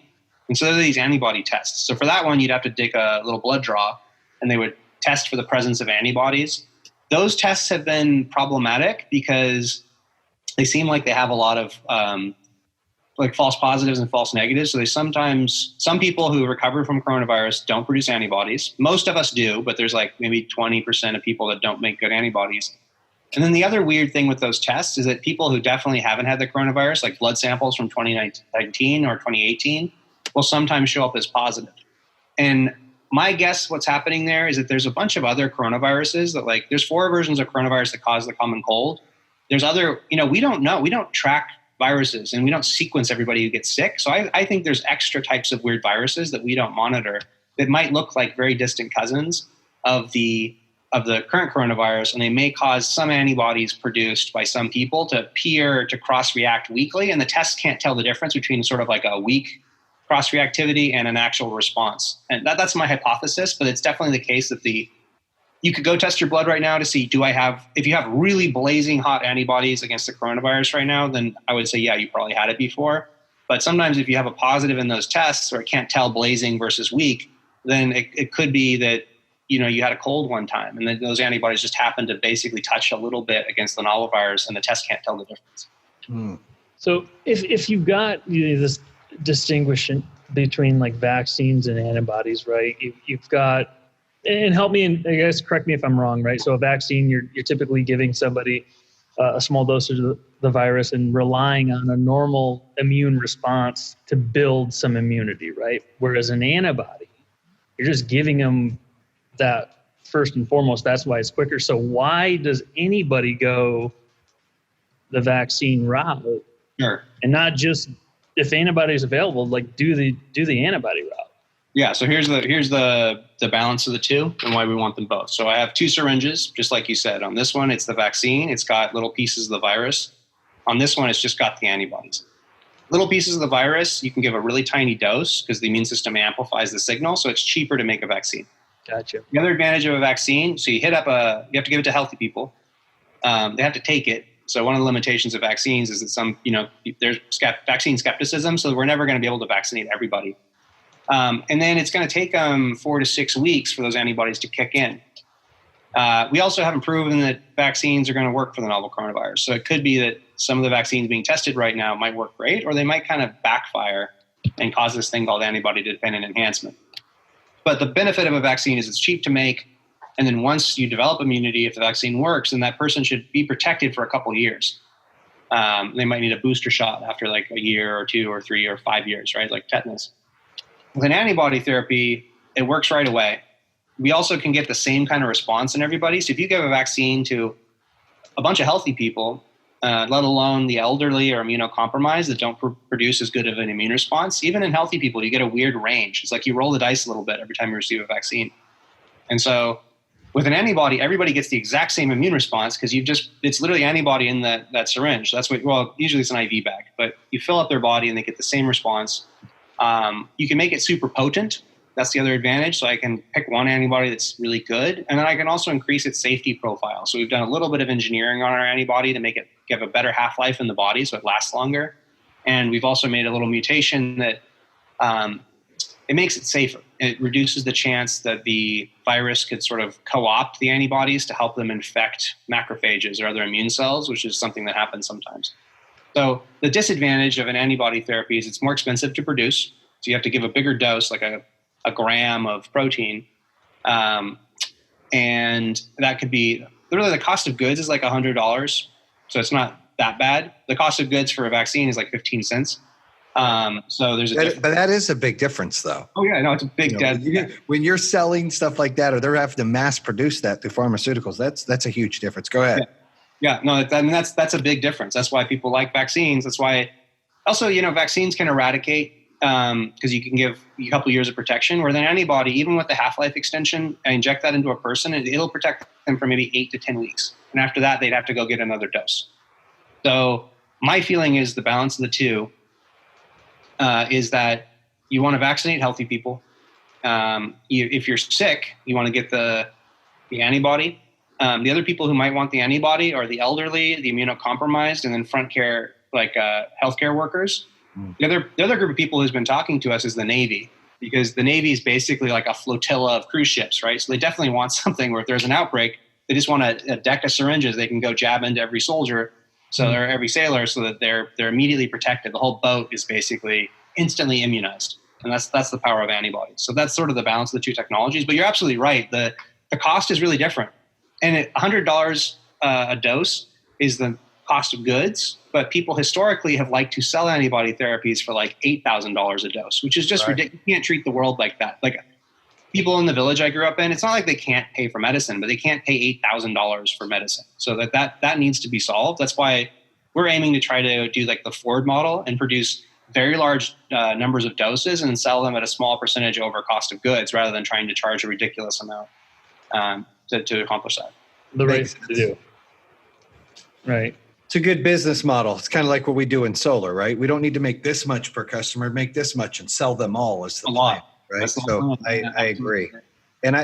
And so there are these antibody tests. So for that one, you'd have to take a little blood draw and they would test for the presence of antibodies. Those tests have been problematic because they seem like they have a lot of like false positives and false negatives. So some people who recover from coronavirus don't produce antibodies. Most of us do, but there's like maybe 20% of people that don't make good antibodies. And then the other weird thing with those tests is that people who definitely haven't had the coronavirus, like blood samples from 2019 or 2018, will sometimes show up as positive. And my guess what's happening there is that there's a bunch of other coronaviruses that there's 4 versions of coronavirus that cause the common cold. There's other, we don't know. We don't track viruses and we don't sequence everybody who gets sick. So I think there's extra types of weird viruses that we don't monitor that might look like very distant cousins of the current coronavirus, and they may cause some antibodies produced by some people to appear to cross-react weakly, and the tests can't tell the difference between sort of like a weak cross-reactivity and an actual response. And that's my hypothesis, but it's definitely the case that you could go test your blood right now to see, if you have really blazing hot antibodies against the coronavirus right now, then I would say, yeah, you probably had it before. But sometimes if you have a positive in those tests or it can't tell blazing versus weak, then it could be that, you had a cold one time and then those antibodies just happen to basically touch a little bit against the novel virus and the test can't tell the difference. Hmm. So if you've got this distinguishing between like vaccines and antibodies, right? You've got, and help me, and I guess correct me if I'm wrong, right? So a vaccine, you're typically giving somebody a small dosage of the virus and relying on a normal immune response to build some immunity, right? Whereas an antibody, you're just giving them that first and foremost. That's why it's quicker. So why does anybody go the vaccine route? Sure. And not just, if antibody is available, do the antibody route? Yeah. So here's the balance of the two and why we want them both. So I have 2 syringes, just like you said. On this one, it's the vaccine. It's got little pieces of the virus. On this one, it's just got the antibodies. Little pieces of the virus, you can give a really tiny dose because the immune system amplifies the signal. So it's cheaper to make a vaccine. Gotcha. The other advantage of a vaccine, so you have to give it to healthy people. They have to take it. So one of the limitations of vaccines is that there's vaccine skepticism. So we're never going to be able to vaccinate everybody. And then it's going to take 4 to 6 weeks for those antibodies to kick in. We also haven't proven that vaccines are going to work for the novel coronavirus. So it could be that some of the vaccines being tested right now might work great, or they might kind of backfire and cause this thing called antibody-dependent enhancement. But the benefit of a vaccine is it's cheap to make. And then once you develop immunity, if the vaccine works, then that person should be protected for a couple of years. They might need a booster shot after like a year or 2 or 3 or 5 years, right? Like tetanus. With an antibody therapy, it works right away. We also can get the same kind of response in everybody. So if you give a vaccine to a bunch of healthy people, let alone the elderly or immunocompromised that don't produce as good of an immune response, even in healthy people, you get a weird range. It's like you roll the dice a little bit every time you receive a vaccine. And so with an antibody, everybody gets the exact same immune response because it's literally antibody in that syringe. That's usually it's an IV bag, but you fill up their body and they get the same response. You can make it super potent. That's the other advantage. So I can pick one antibody that's really good, and then I can also increase its safety profile. So we've done a little bit of engineering on our antibody to make it give a better half-life in the body so it lasts longer. And we've also made a little mutation that it makes it safer. It reduces the chance that the virus could sort of co-opt the antibodies to help them infect macrophages or other immune cells, which is something that happens sometimes. So the disadvantage of an antibody therapy is it's more expensive to produce. So you have to give a bigger dose, like a gram of protein. And that could be, literally the cost of goods is like $100. So it's not that bad. The cost of goods for a vaccine is like 15 cents. So there's but that is a big difference, though. Oh yeah, no, it's a big when you're selling stuff like that, or they're having to mass produce that through pharmaceuticals, that's a huge difference. Go ahead. Yeah, no, that's a big difference. That's why people like vaccines. That's why also, vaccines can eradicate because you can give a couple years of protection, where an antibody, even with the half-life extension, I inject that into a person, and it'll protect them for maybe 8 to 10 weeks. And after that, they'd have to go get another dose. So my feeling is the balance of the two is that you want to vaccinate healthy people. If you're sick, you want to get the antibody. The other people who might want the antibody are the elderly, the immunocompromised, and then front care, like healthcare workers. The other group of people who's been talking to us is the Navy, because the Navy is basically like a flotilla of cruise ships, right? So they definitely want something where if there's an outbreak, they just want a deck of syringes they can go jab into every soldier, or every sailor, so that they're immediately protected. The whole boat is basically instantly immunized, and that's the power of antibodies. So that's sort of the balance of the two technologies. But you're absolutely right. The cost is really different, and $100 a dose is the cost of goods, but people historically have liked to sell antibody therapies for like $8,000 a dose, which is just ridiculous. You can't treat the world like that. Like people in the village I grew up in, it's not like they can't pay for medicine, but they can't pay $8,000 for medicine. So that needs to be solved. That's why we're aiming to try to do like the Ford model and produce very large numbers of doses and sell them at a small percentage over cost of goods, rather than trying to charge a ridiculous amount to accomplish that. The right thing to do. Right. It's a good business model. It's kind of like what we do in solar, right? We don't need to make this much per customer, make this much and sell them all is the plan, right? That's So I agree. And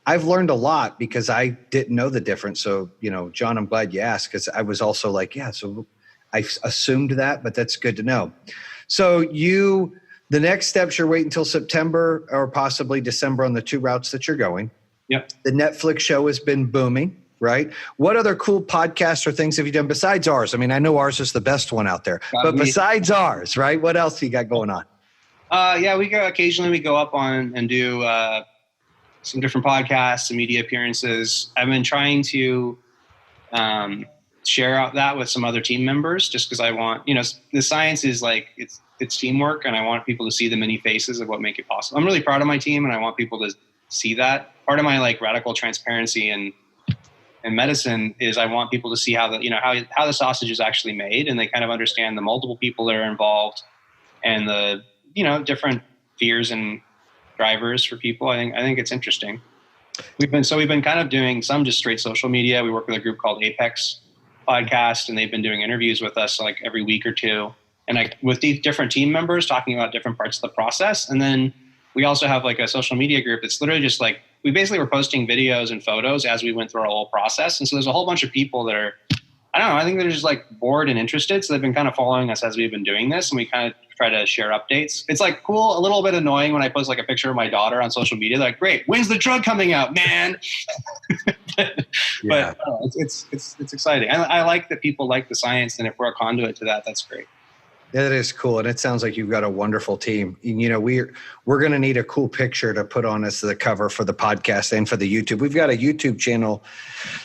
I've learned a lot because I didn't know the difference. So, John, I'm glad you asked, because I was also like, so I assumed that, but that's good to know. So the next steps, you're waiting until September or possibly December on the 2 routes that you're going. Yep. The Netflix show has been booming. Right? What other cool podcasts or things have you done besides ours? I mean, I know ours is the best one out there, but besides ours, right? What else you got going on? Occasionally we go up on and do some different podcasts and media appearances. I've been trying to share out that with some other team members, just because I want, the science is like, it's teamwork, and I want people to see the many faces of what make it possible. I'm really proud of my team, and I want people to see that. Part of my like radical transparency and medicine is I want people to see how the sausage is actually made, and they kind of understand the multiple people that are involved and the, different fears and drivers for people. I think it's interesting. We've been kind of doing some just straight social media. We work with a group called Apex Podcast, and they've been doing interviews with us like every week or two, and with these different team members talking about different parts of the process. And then we also have like a social media group that's literally just like, we basically were posting videos and photos as we went through our whole process. And so there's a whole bunch of people that are, I don't know, I think they're just like bored and interested. So they've been kind of following us as we've been doing this, and we kind of try to share updates. It's like cool, a little bit annoying when I post like a picture of my daughter on social media. They're like, great, when's the drug coming out, man? But it's exciting. I like that people like the science, and if we're a conduit to that, that's great. Yeah, that is cool. And it sounds like you've got a wonderful team. We're going to need a cool picture to put on as the cover for the podcast and for the YouTube. We've got a YouTube channel.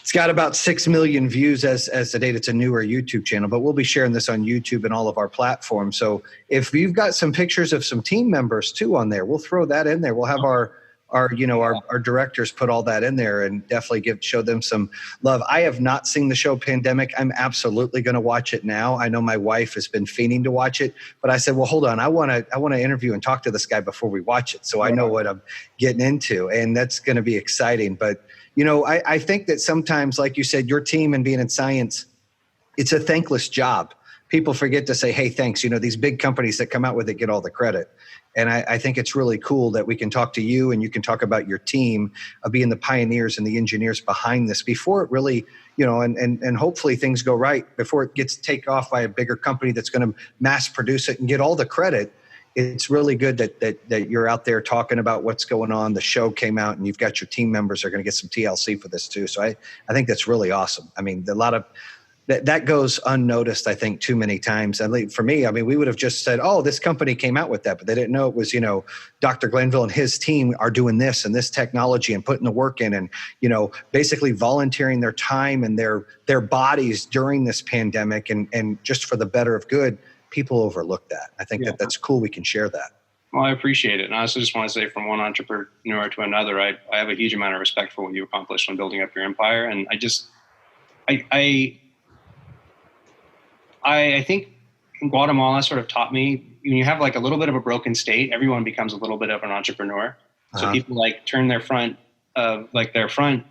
It's got about 6 million views as the date. It's a newer YouTube channel, but we'll be sharing this on YouTube and all of our platforms. So if you've got some pictures of some team members too on there, we'll throw that in there. We'll have our directors put all that in there and definitely show them some love. I have not seen the show Pandemic. I'm absolutely going to watch it now. I know my wife has been fiending to watch it, but I said, well, hold on. I want to interview and talk to this guy before we watch it, so I know what I'm getting into, and that's going to be exciting. But I think that sometimes, like you said, your team and being in science, it's a thankless job. people forget to say, hey, thanks. These big companies that come out with it get all the credit. And I think it's really cool that we can talk to you and you can talk about your team of being the pioneers and the engineers behind this before it really, and hopefully things go right before it gets taken off by a bigger company that's going to mass produce it and get all the credit. It's really good that you're out there talking about what's going on. The show came out and you've got your team members are going to get some TLC for this too. So I think that's really awesome. I mean, a lot of that goes unnoticed, I think, too many times. At least for me, we would have just said, oh, this company came out with that, but they didn't know it was, Dr. Glanville and his team are doing this and this technology and putting the work in and, basically volunteering their time and their bodies during this pandemic and just for the better of good. People overlook that. I think that's cool. We can share that. Well, I appreciate it. And I also just want to say from one entrepreneur to another, I have a huge amount of respect for what you accomplished on building up your empire. And I think Guatemala sort of taught me when you have like a little bit of a broken state, everyone becomes a little bit of an entrepreneur. So people like turn their front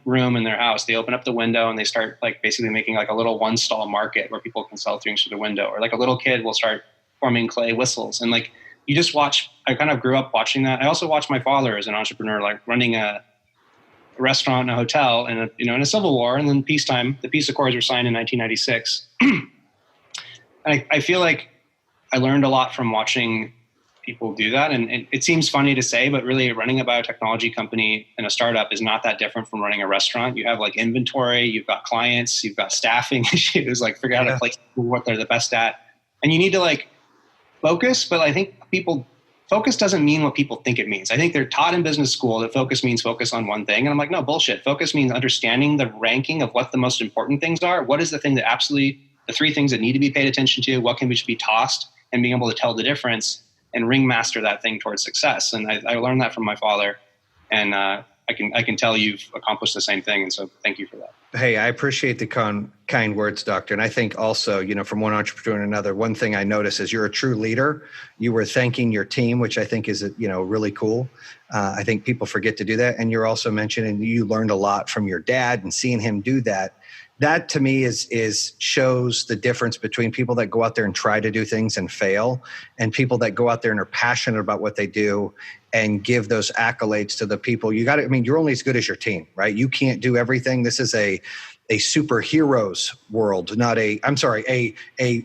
room in their house, they open up the window and they start like basically making like a little one stall market where people can sell things through the window, or like a little kid will start forming clay whistles. And like, you just watch, I kind of grew up watching that. I also watched my father as an entrepreneur, like running a restaurant and a hotel and in a civil war. And then peacetime, the peace accords were signed in 1996. I feel like I learned a lot from watching people do that. And it seems funny to say, but really running a biotechnology company and a startup is not that different from running a restaurant. You have like inventory, you've got clients, you've got staffing issues, like figure out a place what they're the best at. And you need to like focus, but I think focus doesn't mean what people think it means. I think they're taught in business school that focus means focus on one thing. And I'm like, no, bullshit. Focus means understanding the ranking of what the most important things are. What is the thing that the three things that need to be paid attention to, what can be tossed, and being able to tell the difference and ringmaster that thing towards success. And I learned that from my father, and I can tell you've accomplished the same thing. And so thank you for that. Hey, I appreciate the kind words, Doctor. And I think also, from one entrepreneur to another, one thing I notice is you're a true leader. You were thanking your team, which I think is, really cool. I think people forget to do that. And you're also mentioning you learned a lot from your dad and seeing him do that. That to me shows the difference between people that go out there and try to do things and fail, and people that go out there and are passionate about what they do and give those accolades to the people. You're only as good as your team, right? You can't do everything. This is a superheroes world, not a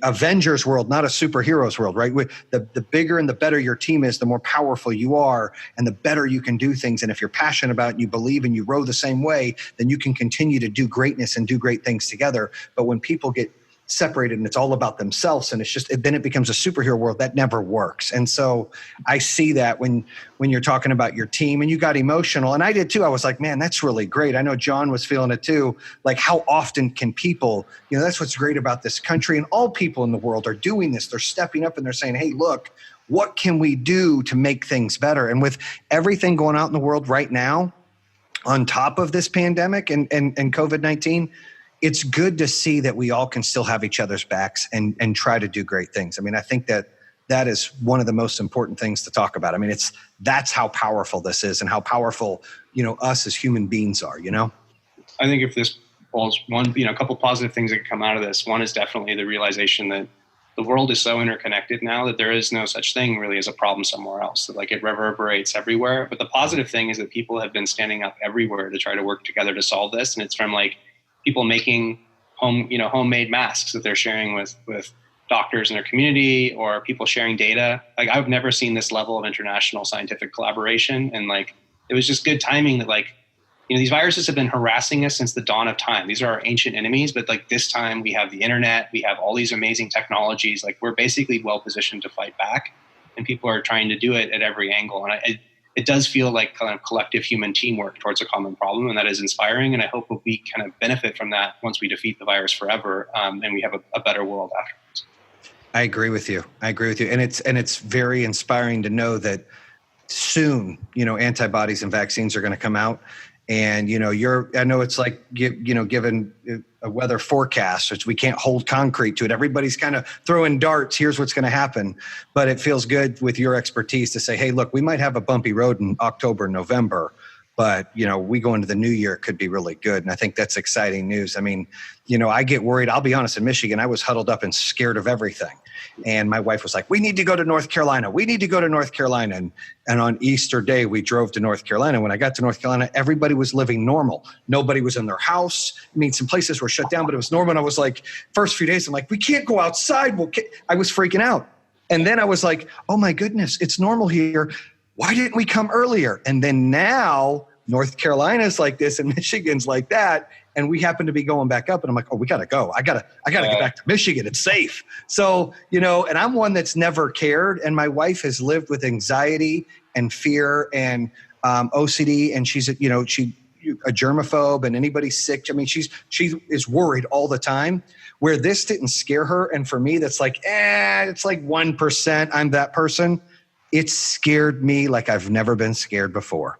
Avengers world, not a superheroes world, right? The bigger and the better your team is, the more powerful you are and the better you can do things. And if you're passionate about it and you believe and you row the same way, then you can continue to do greatness and do great things together. But when people get separated and it's all about themselves and then it becomes a superhero world, that never works. And so I see that when you're talking about your team, and you got emotional, and I did too. I was like, man, that's really great. I know John was feeling it too. Like, how often can people, that's what's great about this country, and all people in the world are doing this. They're stepping up and they're saying, hey, look, what can we do to make things better? And with everything going out in the world right now, on top of this pandemic and COVID-19, it's good to see that we all can still have each other's backs and try to do great things. I think that is one of the most important things to talk about. That's how powerful this is and how powerful, us as human beings are, I think if this falls a couple positive things that can come out of this. One is definitely the realization that the world is so interconnected now that there is no such thing really as a problem somewhere else. That like it reverberates everywhere. But the positive thing is that people have been standing up everywhere to try to work together to solve this. And it's from like people making homemade masks that they're sharing with doctors in their community, or people sharing data. Like, I've never seen this level of international scientific collaboration. And like, it was just good timing that like, these viruses have been harassing us since the dawn of time. These are our ancient enemies, but like this time we have the internet, we have all these amazing technologies. Like, we're basically well positioned to fight back, and people are trying to do it at every angle. And it does feel like kind of collective human teamwork towards a common problem, and that is inspiring. And I hope we kind of benefit from that once we defeat the virus forever, and we have a better world afterwards. I agree with you. And it's very inspiring to know that soon, antibodies and vaccines are going to come out. And, I know it's like, given a weather forecast, which we can't hold concrete to it. Everybody's kind of throwing darts. Here's what's going to happen. But it feels good with your expertise to say, hey, look, we might have a bumpy road in October, November, But, we go into the new year, it could be really good. And I think that's exciting news. I mean, I get worried. I'll be honest, in Michigan, I was huddled up and scared of everything. And my wife was like, we need to go to North Carolina. We need to go to North Carolina. And on Easter Day, we drove to North Carolina. When I got to North Carolina, everybody was living normal. Nobody was in their house. I mean, some places were shut down, but it was normal. And I was like, first few days, I'm like, we can't go outside. I was freaking out. And then I was like, oh my goodness, it's normal here. Why didn't we come earlier? And then now North Carolina's like this and Michigan's like that. And we happen to be going back up. And I'm like, oh, we got to go. I gotta get back to Michigan. It's safe. So, and I'm one that's never cared. And my wife has lived with anxiety and fear and OCD. And she's, she a germaphobe, and anybody sick. I mean, she is worried all the time, where this didn't scare her. And for me, that's like, it's like 1%. I'm that person. It scared me like I've never been scared before.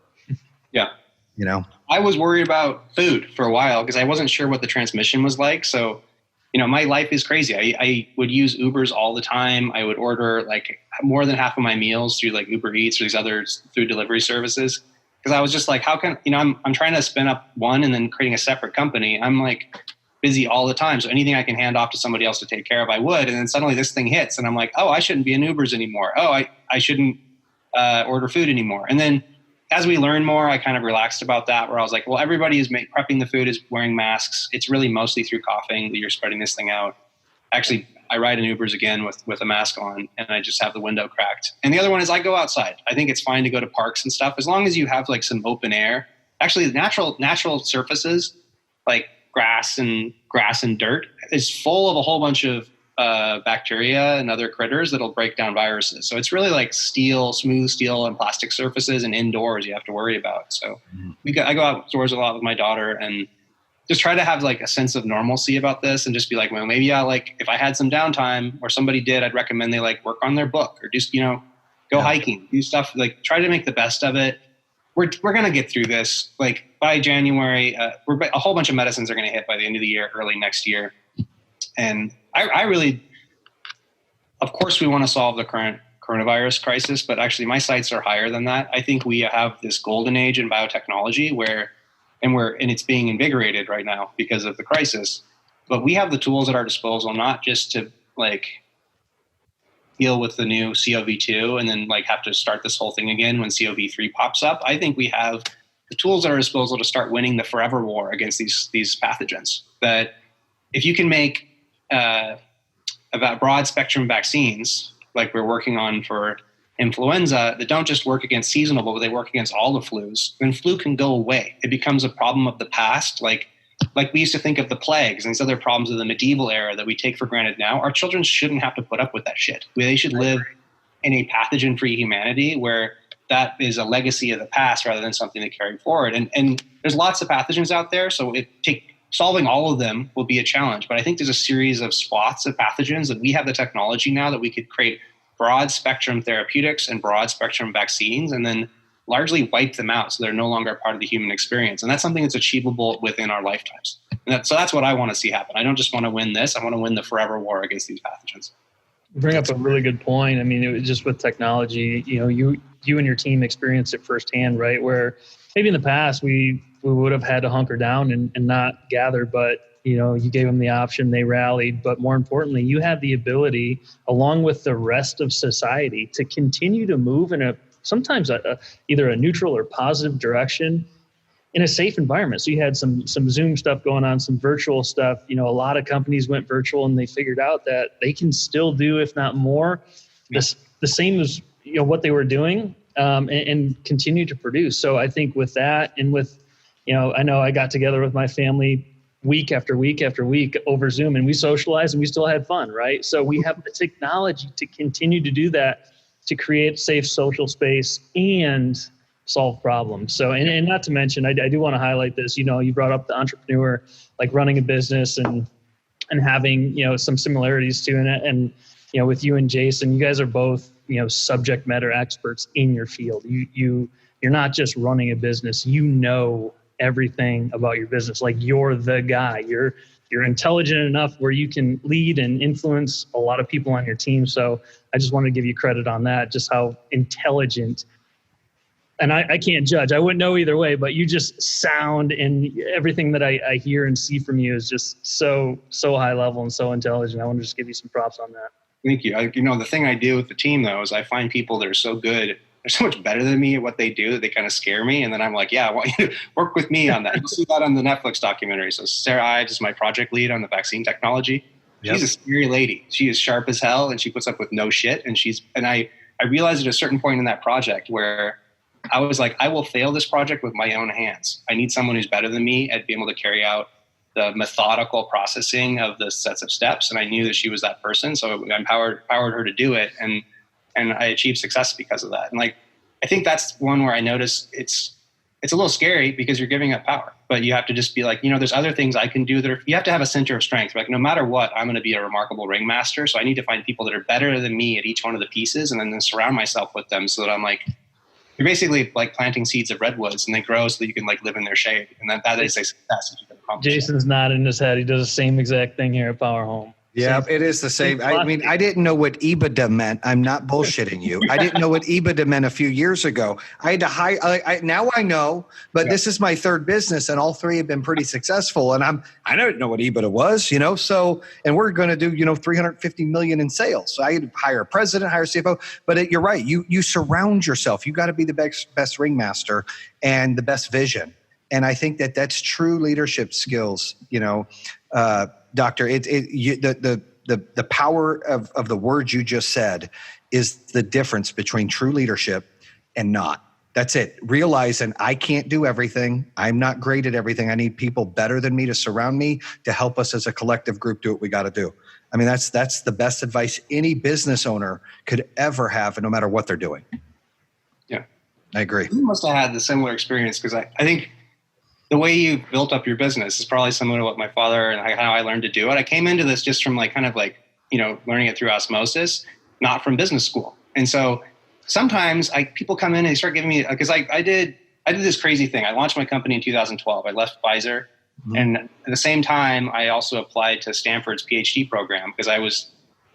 Yeah. I was worried about food for a while because I wasn't sure what the transmission was like. So, my life is crazy. I would use Ubers all the time. I would order like more than half of my meals through like Uber Eats or these other food delivery services. Because I was just like, how can, I'm trying to spin up one and then creating a separate company. I'm like busy all the time. So anything I can hand off to somebody else to take care of, I would. And then suddenly this thing hits and I'm like, oh, I shouldn't be in Ubers anymore. Oh, I shouldn't order food anymore. And then as we learned more, I kind of relaxed about that, where I was like, well, everybody is prepping the food, is wearing masks. It's really mostly through coughing that you're spreading this thing out. Actually, I ride in Ubers again with a mask on, and I just have the window cracked. And the other one is I go outside. I think it's fine to go to parks and stuff, as long as you have like some open air. Actually, natural surfaces like grass and dirt is full of a whole bunch of bacteria and other critters that'll break down viruses. So it's really like smooth steel and plastic surfaces and indoors you have to worry about. So I go outdoors a lot with my daughter and just try to have like a sense of normalcy about this, and just be like, well, maybe if I had some downtime or somebody did, I'd recommend they like work on their book or just, go hiking, do stuff, like try to make the best of it. We're going to get through this. Like by January, a whole bunch of medicines are going to hit by the end of the year, early next year. And I really, of course, we want to solve the current coronavirus crisis, but actually my sights are higher than that. I think we have this golden age in biotechnology and it's being invigorated right now because of the crisis. But we have the tools at our disposal, not just to like deal with the new CoV2 and then like have to start this whole thing again when CoV3 pops up. I think we have the tools at our disposal to start winning the forever war against these pathogens. That if you can make about broad spectrum vaccines, like we're working on for influenza, that don't just work against seasonal, but they work against all the flus, then flu can go away. It becomes a problem of the past. Like we used to think of the plagues and these other problems of the medieval era that we take for granted now. Our children shouldn't have to put up with that shit. They should live in a pathogen-free humanity where that is a legacy of the past rather than something they carry forward. And there's lots of pathogens out there, so solving all of them will be a challenge. But I think there's a series of swaths of pathogens that we have the technology now that we could create broad spectrum therapeutics and broad spectrum vaccines and then largely wipe them out so they're no longer a part of the human experience. And that's something that's achievable within our lifetimes. So that's what I want to see happen. I don't just want to win this. I want to win the forever war against these pathogens. You bring up a really good point. I mean, it was just with technology, you and your team experienced it firsthand, right? Where maybe in the past we would have had to hunker down and not gather, but you gave them the option, they rallied. But more importantly, you had the ability, along with the rest of society, to continue to move in sometimes either a neutral or positive direction in a safe environment. So you had some Zoom stuff going on, some virtual stuff. A lot of companies went virtual and they figured out that they can still do, if not more, the same as what they were doing and continue to produce. So I think with that and with, I know I got together with my family week after week after week over Zoom and we socialized and we still had fun, right? So we have the technology to continue to do that, to create safe social space and solve problems. So, and not to mention, I do want to highlight this, you brought up the entrepreneur, like running a business and having, some similarities to it. And, with you and Jason, you guys are both, subject matter experts in your field. You're not just running a business, everything about your business. Like you're the guy, you're intelligent enough where you can lead and influence a lot of people on your team. So I just want to give you credit on that, just how intelligent and I can't judge. I wouldn't know either way, but you just sound, and everything that I hear and see from you is just so high level and so intelligent. I want to just give you some props on that. Thank you. The thing I do with the team, though, is I find people that are so good, they're so much better than me at what they do that they kind of scare me. And then I'm like, yeah, I want you to work with me on that. You'll see that on the Netflix documentary. So Sarah Ives is my project lead on the vaccine technology. Yep. She's a scary lady. She is sharp as hell, and she puts up with no shit. And I realized at a certain point in that project where I was like, I will fail this project with my own hands. I need someone who's better than me at being able to carry out the methodical processing of the sets of steps. And I knew that she was that person. So I empowered her to do it. And I achieved success because of that. And like, I think that's one where I notice it's a little scary because you're giving up power, but you have to just be like, there's other things I can do you have to have a center of strength. Like, no matter what, I'm going to be a remarkable ringmaster. So I need to find people that are better than me at each one of the pieces, and then surround myself with them so that I'm like, you're basically like planting seeds of redwoods, and they grow so that you can like live in their shade. And that is a success that you can accomplish. Jason's nodding his head. He does the same exact thing here at Power Home. Yeah, it is the same. I mean, I didn't know what EBITDA meant. I'm not bullshitting you. I didn't know what EBITDA meant a few years ago. I had to hire. Now I know, but This is my third business, and all three have been pretty successful. And I didn't know what EBITDA was, So, and we're going to do, $350 million in sales. So I had to hire a president, hire a CFO. But you're right. You surround yourself. You got to be the best ringmaster and the best vision. And I think that's true leadership skills. Doctor, the power of the words you just said is the difference between true leadership and not. That's it. Realizing I can't do everything. I'm not great at everything. I need people better than me to surround me to help us as a collective group do what we got to do. I mean, that's the best advice any business owner could ever have, no matter what they're doing. Yeah, I agree. You must have had the similar experience, because I think the way you built up your business is probably similar to what my father and how I learned to do it. I came into this just from learning it through osmosis, not from business school. And so sometimes people come in and they start giving me, because I did this crazy thing. I launched my company in 2012. I left Pfizer. Mm-hmm. And at the same time, I also applied to Stanford's PhD program, because I was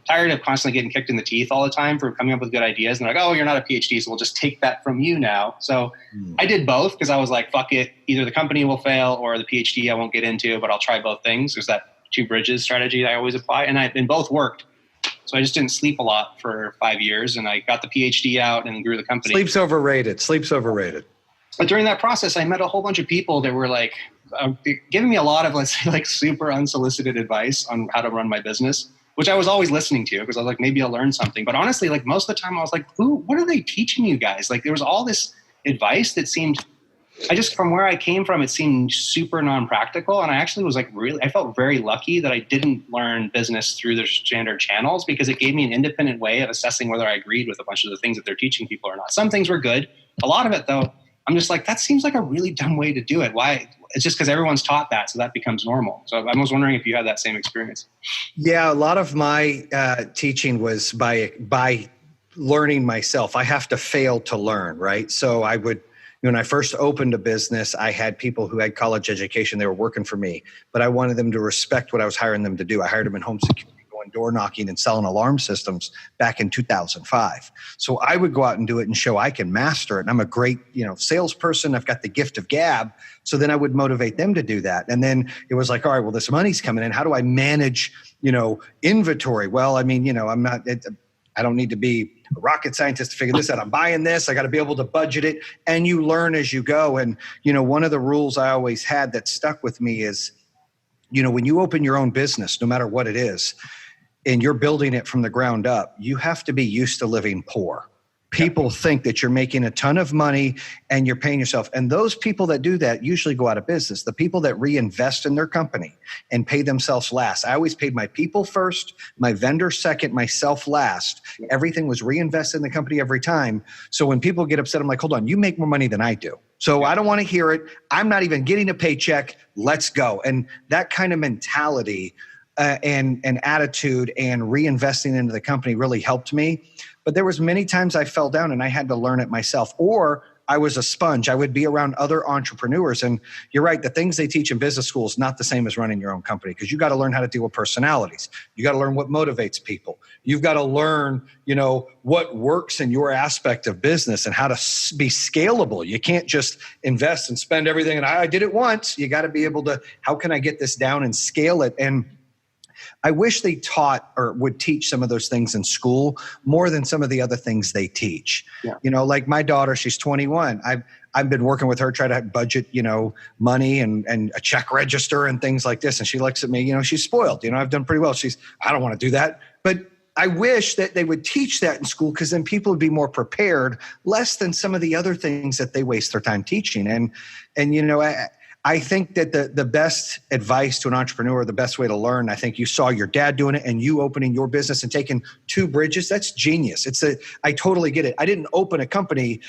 tired of constantly getting kicked in the teeth all the time for coming up with good ideas. And they're like, oh, you're not a PhD, so we'll just take that from you now. So I did both, because I was like, fuck it. Either the company will fail or the PhD I won't get into, but I'll try both things. There's that 2 bridges strategy that I always apply. And both worked. So I just didn't sleep a lot for 5 years, and I got the PhD out and grew the company. Sleep's overrated. But during that process, I met a whole bunch of people that were like giving me a lot of, let's say, like super unsolicited advice on how to run my business, which I was always listening to, because I was like, maybe I'll learn something. But honestly, like most of the time I was like, what are they teaching you guys? Like there was all this advice that seemed, from where I came from, it seemed super non-practical. And I actually was like, I felt very lucky that I didn't learn business through their standard channels, because it gave me an independent way of assessing whether I agreed with a bunch of the things that they're teaching people or not. Some things were good. A lot of it, though, I'm just like, that seems like a really dumb way to do it. Why? It's just because everyone's taught that, so that becomes normal. So I was wondering if you had that same experience. Yeah, a lot of my teaching was by learning myself. I have to fail to learn, right? So I would, when I first opened a business, I had people who had college education. They were working for me, but I wanted them to respect what I was hiring them to do. I hired them in home security, going door knocking and selling alarm systems back in 2005. So I would go out and do it and show I can master it. And I'm a great, salesperson. I've got the gift of gab. So then I would motivate them to do that. And then it was like, all right, well, this money's coming in. How do I manage, inventory? Well, I mean, I don't need to be a rocket scientist to figure this out. I'm buying this. I got to be able to budget it. And you learn as you go. And, one of the rules I always had that stuck with me is, when you open your own business, no matter what it is, and you're building it from the ground up, you have to be used to living poor. People think that you're making a ton of money and you're paying yourself. And those people that do that usually go out of business. The people that reinvest in their company and pay themselves last. I always paid my people first, my vendor second, myself last. Everything was reinvested in the company every time. So when people get upset, I'm like, hold on, you make more money than I do. So I don't want to hear it. I'm not even getting a paycheck. Let's go. And that kind of mentality and attitude and reinvesting into the company really helped me. But there was many times I fell down and I had to learn it myself, or I was a sponge. I would be around other entrepreneurs. And you're right, the things they teach in business school is not the same as running your own company, because you got to learn how to deal with personalities. You got to learn what motivates people. You've got to learn, what works in your aspect of business and how to be scalable. You can't just invest and spend everything. And I did it once. You got to be able to, how can I get this down and scale it? And I wish they taught or would teach some of those things in school more than some of the other things they teach. Yeah. Like my daughter, she's 21. I've been working with her, try to budget, money and a check register and things like this. And she looks at me, she's spoiled. I've done pretty well. I don't want to do that. But I wish that they would teach that in school, because then people would be more prepared, less than some of the other things that they waste their time teaching. And I think that the best advice to an entrepreneur, the best way to learn, I think you saw your dad doing it and you opening your business and taking 2 bridges. That's genius. I totally get it. I didn't open a company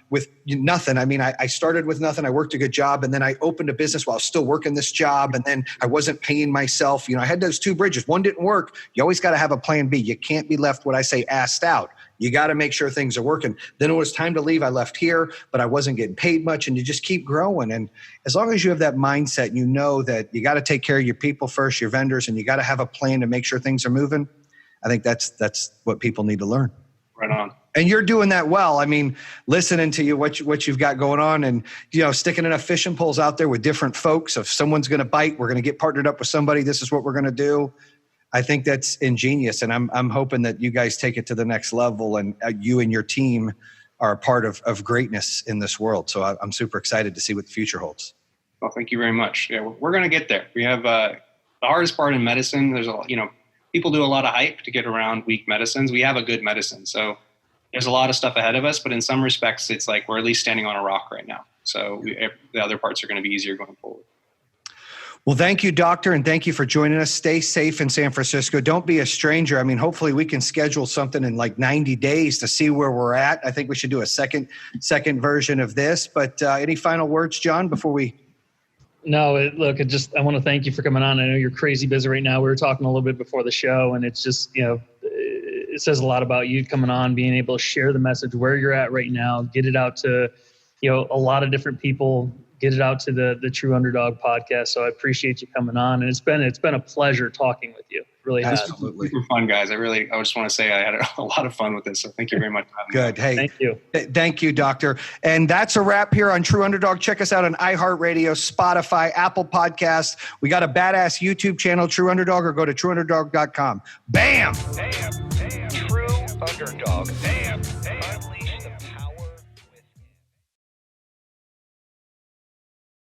with nothing. I mean, I started with nothing. I worked a good job, and then I opened a business while I was still working this job, and then I wasn't paying myself. I had those 2 bridges. One didn't work. You always got to have a plan B. You can't be left, what I say, assed out. You got to make sure things are working. Then it was time to leave. I left here, but I wasn't getting paid much, and you just keep growing. And as long as you have that mindset, you know that you got to take care of your people first, your vendors, and you got to have a plan to make sure things are moving. I think that's what people need to learn. Right on. And you're doing that well. I mean, listening to you, what you've got going on, and sticking enough fishing poles out there with different folks. If someone's going to bite, we're going to get partnered up with somebody. This is what we're going to do. I think that's ingenious, and I'm hoping that you guys take it to the next level, and you and your team are a part of greatness in this world. So I'm super excited to see what the future holds. Well, thank you very much. Yeah, we're going to get there. We have the hardest part in medicine. There's people do a lot of hype to get around weak medicines. We have a good medicine, so there's a lot of stuff ahead of us. But in some respects, it's like we're at least standing on a rock right now. So the other parts are going to be easier going forward. Well, thank you, Doctor, and thank you for joining us. Stay safe in San Francisco. Don't be a stranger. I mean, hopefully we can schedule something in like 90 days to see where we're at. I think we should do a second version of this. But any final words, John, before we... No, I want to thank you for coming on. I know you're crazy busy right now. We were talking a little bit before the show, and it's just, it says a lot about you coming on, being able to share the message where you're at right now, get it out to, a lot of different people, get it out to the True Underdog podcast. So I appreciate you coming on, and it's been a pleasure talking with you. It really has. Absolutely. Super fun, guys. I just want to say I had a lot of fun with this. So thank you very much. Good. Hey, thank you. Thank you, Doctor. And that's a wrap here on True Underdog. Check us out on iHeartRadio, Spotify, Apple Podcasts. We got a badass YouTube channel, True Underdog, or go to trueunderdog.com. Bam! Damn. True Underdog. Damn.